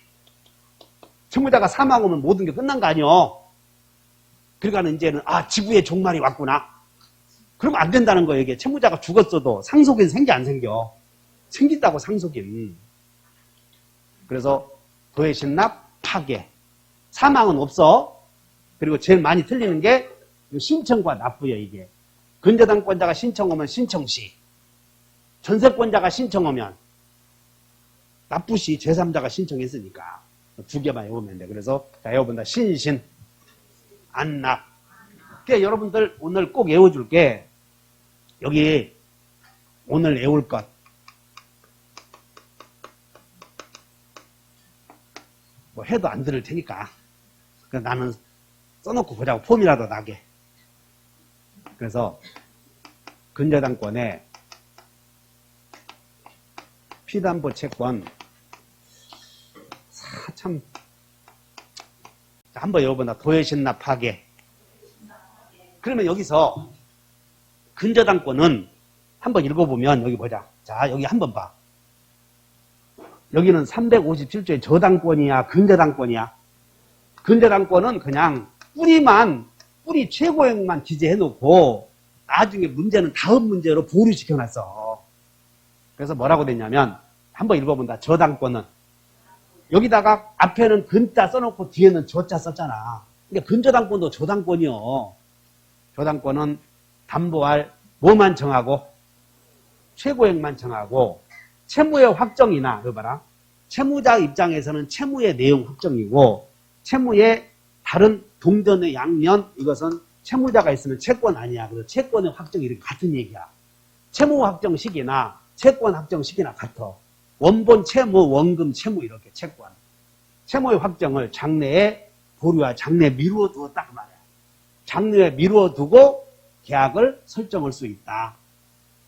채무자가 사망하면 모든 게 끝난 거 아니요. 그러니까 이제는 지구의 종말이 왔구나. 그러면 안 된다는 거예요. 이게 채무자가 죽었어도 상속인 생기 안 생겨. 생긴다고 상속인. 그래서 도해신납 파괴. 사망은 없어. 그리고 제일 많이 틀리는 게 신청과 납부예요. 이게 근저당권자가 신청하면 신청시, 전세권자가 신청하면 납부시, 제3자가 신청했으니까 두 개만 외우면 돼. 그래서 자, 여러분들 신신, 안납. 그러니까 여러분들 오늘 꼭 외워줄게. 여기 오늘 외울 것. 뭐 해도 안 들을 테니까. 그러니까 나는 써놓고 보자고. 폼이라도 나게. 그래서 근저당권에 피담보 채권 참 한번 여러분들 도해신납 파괴. 그러면 여기서 근저당권은 한번 읽어보면 여기 보자. 자, 여기 한번 봐. 여기는 357조의 저당권이야, 근저당권이야? 근저당권은 그냥 뿌리 최고액만 기재해놓고 나중에 문제는 다음 문제로 보류시켜놨어. 그래서 뭐라고 됐냐면 한번 읽어본다. 저당권은 여기다가 앞에는 근자 써놓고 뒤에는 저자 썼잖아. 그러니까 근저당권도 저당권이요. 저당권은 담보할 뭐만 정하고 최고액만 정하고 채무의 확정이나 이거 봐라. 채무자 입장에서는 채무의 내용 확정이고 채무의 다른 동전의 양면 이것은 채무자가 있으면 채권 아니야. 그래서 채권의 확정이 이렇게 같은 얘기야. 채무 확정 시기나 채권 확정 시기나 같아. 원본 채무, 원금 채무 이렇게 채권. 채무의 확정을 장래에 보류와 장래에 미루어 두었다 그 말이야. 장래에 미루어 두고 계약을 설정할 수 있다.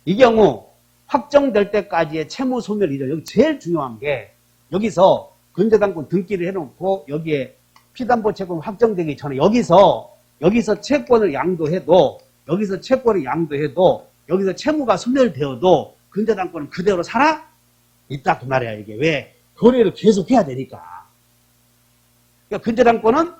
이 경우 확정될 때까지의 채무 소멸이죠. 여기 제일 중요한 게 여기서 근저당권 등기를 해놓고 여기에 피담보 채권 확정되기 전에 여기서 채권을 양도해도 여기서 채무가 소멸되어도 근저당권은 그대로 살아 있다 그 말이야. 이게 왜? 거래를 계속해야 되니까. 그러니까 근저당권은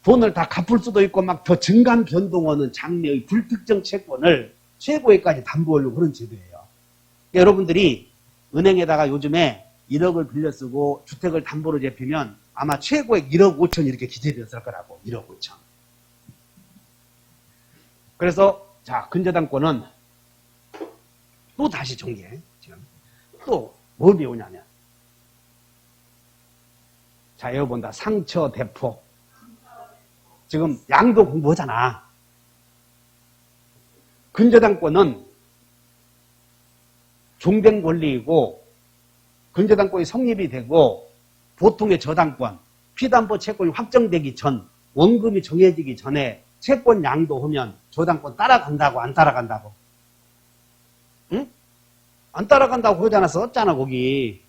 돈을 다 갚을 수도 있고 막 더 증감 변동하는 장래의 불특정 채권을 최고액까지 담보하려고 그런 제도예요. 그러니까 여러분들이 은행에다가 요즘에 1억을 빌려 쓰고 주택을 담보로 잡히면 아마 최고액 1억 5천 이렇게 기재되었을 거라고. 1억 5천. 그래서 자, 근저당권은 또 다시 정리해. 지금 또 뭘 배우냐면 자, 여기 본다. 상처 대포. 지금 양도 공부하잖아. 근저당권은 종된 권리이고 근저당권이 성립이 되고 보통의 저당권, 피담보 채권이 확정되기 전, 원금이 정해지기 전에 채권 양도하면 저당권 따라간다고 안 따라간다고? 응? 안 따라간다고 그러지 않았어? 썼잖아 거기.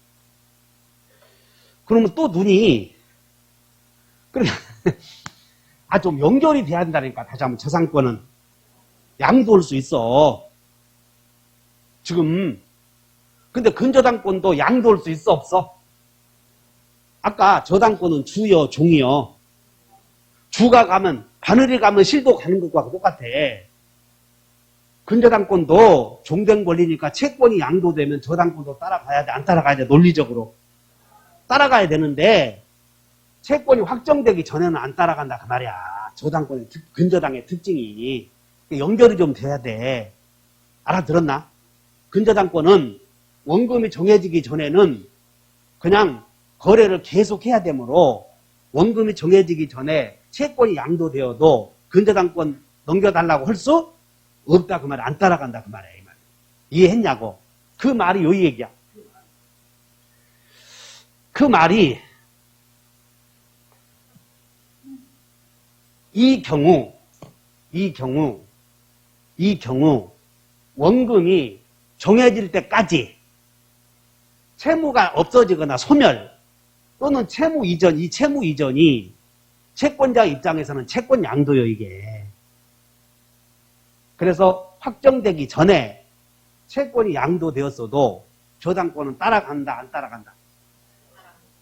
그러면 또 눈이 그래 좀 연결이 돼야 된다니까. 다시 한번 저상권은 양도할 수 있어. 지금 근데 근저당권도 양도할 수 있어 없어? 아까 저당권은 주요 종이요. 주가 가면 바늘이 가면 실도 가는 것과 똑같아. 근저당권도 종된 권리니까 채권이 양도되면 저당권도 따라가야 돼. 안 따라가야 돼. 논리적으로 따라가야 되는데 채권이 확정되기 전에는 안 따라간다 그 말이야. 저당권의 근저당의 특징이 연결이 좀 돼야 돼. 알아들었나? 근저당권은 원금이 정해지기 전에는 그냥 거래를 계속해야 되므로 원금이 정해지기 전에 채권이 양도되어도 근저당권 넘겨달라고 할 수 없다 그 말이야. 안 따라간다 그 말이야. 이 말. 이해했냐고. 그 말이 요 얘기야. 그 말이 이 경우 원금이 정해질 때까지 채무가 없어지거나 소멸 또는 채무 이전, 이 채무 이전이 채권자 입장에서는 채권 양도요, 이게. 그래서 확정되기 전에 채권이 양도되었어도 저당권은 따라간다, 안 따라간다?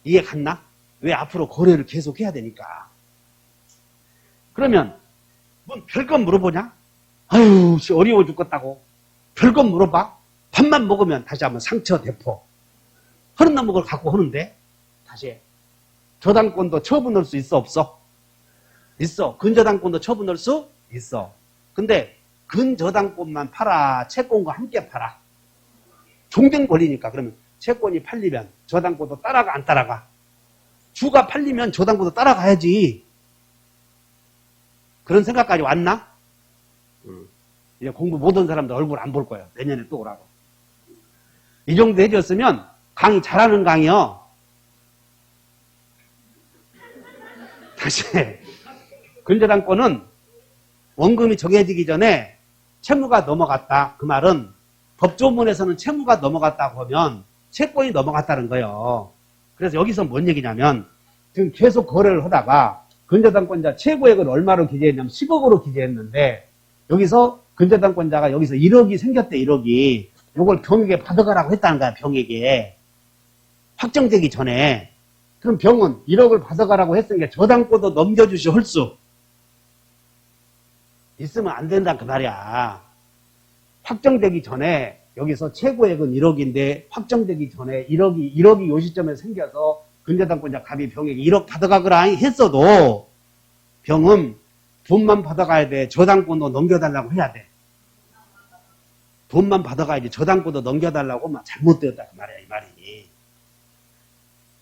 이해 갔나? 왜 앞으로 거래를 계속 해야 되니까. 그러면 뭔 별것 물어보냐? 아유, 어려워 죽겠다고. 별것 물어봐? 밥만 먹으면 다시 한번 상처 대포. 허는 놈 걸 갖고 하는데 다시 해. 저당권도 처분할 수 있어, 없어? 있어. 근저당권도 처분할 수 있어. 근데 근저당권만 팔아, 채권과 함께 팔아. 종된 권리니까. 그러면 채권이 팔리면 저당권도 따라가, 안 따라가? 주가 팔리면 저당권도 따라가야지. 그런 생각까지 왔나? 이제 공부 못한 사람들 얼굴 안 볼 거예요. 내년에 또 오라고. 이 정도 해줬으면 강의 잘하는 강의요. 다시 근저당권은 원금이 정해지기 전에 채무가 넘어갔다. 그 말은 법조문에서는 채무가 넘어갔다고 하면 채권이 넘어갔다는 거예요. 그래서 여기서 뭔 얘기냐면 지금 계속 거래를 하다가 근저당권자 최고액을 얼마로 기재했냐면 10억으로 기재했는데 여기서 근저당권자가 여기서 1억이 생겼대. 1억이. 요걸 병에게 받아가라고 했다는 거야. 병에게. 확정되기 전에. 그럼 병은 1억을 받아가라고 했으니까 저당권도 넘겨주시 헐수 있으면 안 된다 그 말이야. 확정되기 전에 여기서 최고액은 1억인데 확정되기 전에 1억이 요 시점에 생겨서 근저당권자 갑이 병에게 1억 받아가거라 했어도 병은 돈만 받아가야 돼. 저당권도 넘겨달라고 해야 돼. 돈만 받아가야지 저당권도 넘겨달라고 하면 잘못되었다 그 말이야. 이 말이.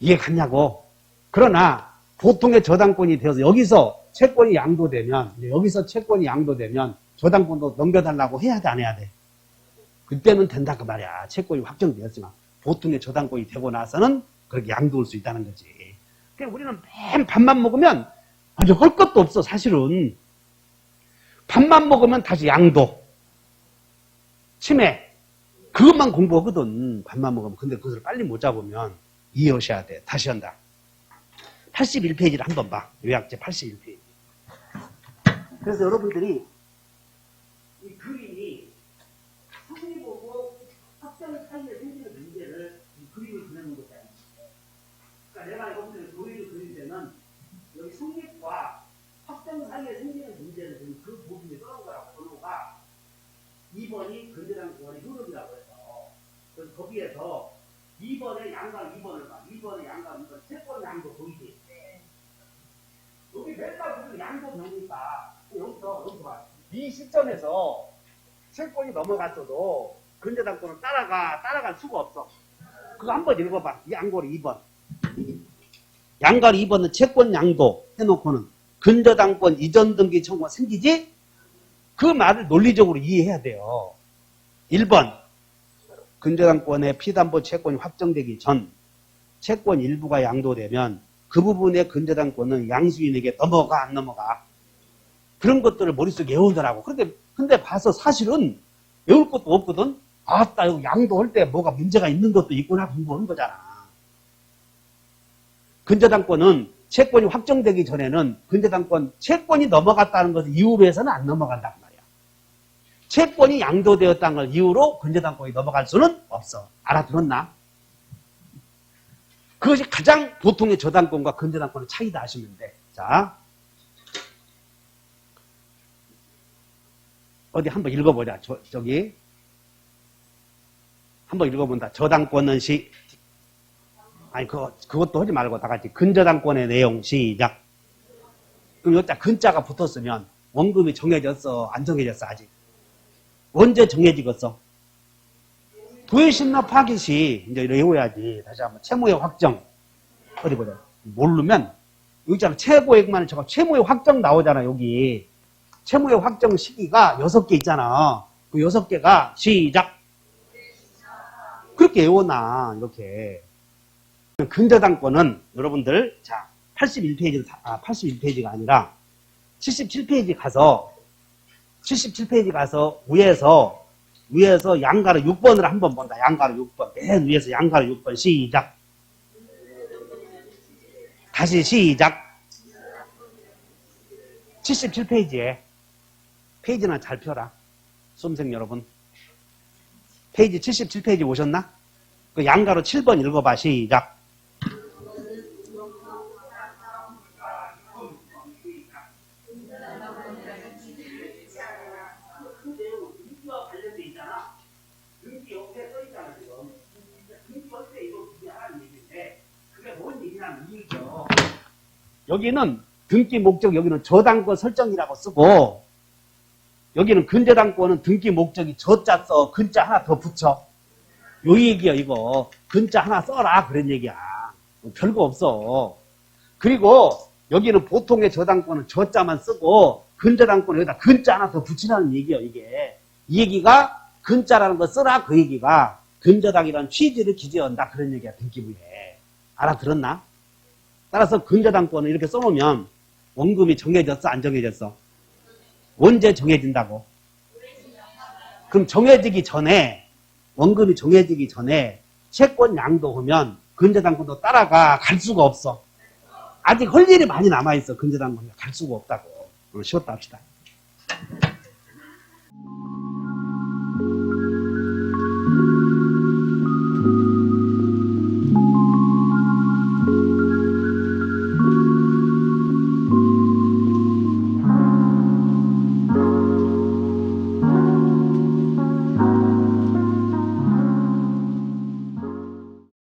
이해 갔냐고. 그러나 보통의 저당권이 되어서 여기서 채권이 양도되면 저당권도 넘겨달라고 해야 돼, 안 해야 돼? 그때는 된다 그 말이야. 채권이 확정되었지만 보통의 저당권이 되고 나서는 그렇게 양도할 수 있다는 거지. 그러니까 우리는 맨 밥만 먹으면 아주 할 것도 없어. 사실은 밥만 먹으면 다시 양도, 치매 그것만 공부하거든. 밥만 먹으면. 근데 그것을 빨리 못 잡으면 이해하셔야 돼. 다시 한다. 81페이지를 한번 봐. 요약제 81페이지. 그래서 여러분들이 이 그림이 성립하고 확정 사이에 생기는 문제를 이 그림을 그리는 거잖아. 그러니까 내가 여러분들 도의를 그릴 때는 여기 성립과 확정 사이에 생기는 문제를 그 부분에 떠난 거라고. 번호가 2번이 근저당권의 흐름이라고 해서 그래서 거기에서 2번의 양강 2번을 봐. 2번의 양강 2번 채권 양도 보이지? 네. 여기 맨날 무슨 양도 명니까 여기서 봐. 이 시점에서 채권이 넘어갔어도 근저당권은 따라갈 수가 없어. 그거 한번 읽어봐. 이 양고리 2번. 양가리 2번은 채권 양도 해놓고는 근저당권 이전 등기 청구가 생기지? 그 말을 논리적으로 이해해야 돼요. 1번. 근저당권의 피담보 채권이 확정되기 전 채권 일부가 양도되면 그 부분의 근저당권은 양수인에게 넘어가 안 넘어가? 그런 것들을 머릿속에 외우더라고. 근데 봐서 사실은 외울 것도 없거든. 아따 이거 양도할 때 뭐가 문제가 있는 것도 있구나 공부하는 거잖아. 근저당권은 채권이 확정되기 전에는 근저당권 채권이 넘어갔다는 것을 이유로 해서는 안 넘어간단 말이야. 채권이 양도되었다는 걸 이유로 근저당권이 넘어갈 수는 없어. 알아들었나? 그것이 가장 보통의 저당권과 근저당권의 차이다 하시면 돼. 자, 어디 한번 읽어보자. 저기 한번 읽어본다. 저당권은 아니 그것도 하지 말고 다 같이 근저당권의 내용 시작. 그럼 여기다 근자가 붙었으면 원금이 정해졌어? 안 정해졌어? 아직? 언제 정해지겠어? 도외신납하기 시 이제 외워야지. 다시 한번 채무의 확정 어디 보자. 모르면 여기 있잖아. 최고액만 저거 채무의 확정 나오잖아. 여기 채무의 확정 시기가 6개 있잖아. 그 6개가 시작. 그렇게 외워놔. 이렇게. 근저당권은 여러분들 자 81페이지가 아니라 77페이지 가서 위에서 양가로 6번을 한번 본다. 양가로 6번. 맨 위에서 양가로 6번 시작. 다시 시작. 77페이지에 페이지나 잘 펴라. 수험생 여러분. 페이지 77페이지 오셨나? 그 양가로 7번 읽어봐. 시작. 여기는 등기 목적, 여기는 저당권 설정이라고 쓰고, 여기는 근저당권은 등기 목적이 저자 써, 근자 하나 더 붙여. 요 얘기야, 이거. 근자 하나 써라, 그런 얘기야. 별거 없어. 그리고 여기는 보통의 저당권은 저자만 쓰고, 근저당권은 여기다 근자 하나 더 붙이라는 얘기야, 이게. 이 얘기가 근자라는 거 쓰라, 그 얘기가 근저당이라는 취지를 기재한다, 그런 얘기야, 등기부에. 알아들었나? 따라서 근저당권을 이렇게 써놓으면 원금이 정해졌어, 안 정해졌어? 언제 정해진다고? 그럼 정해지기 전에, 원금이 정해지기 전에 채권 양도하면 근저당권도 따라가. 갈 수가 없어. 아직 할 일이 많이 남아있어. 근저당권이 갈 수가 없다고. 쉬었다 합시다.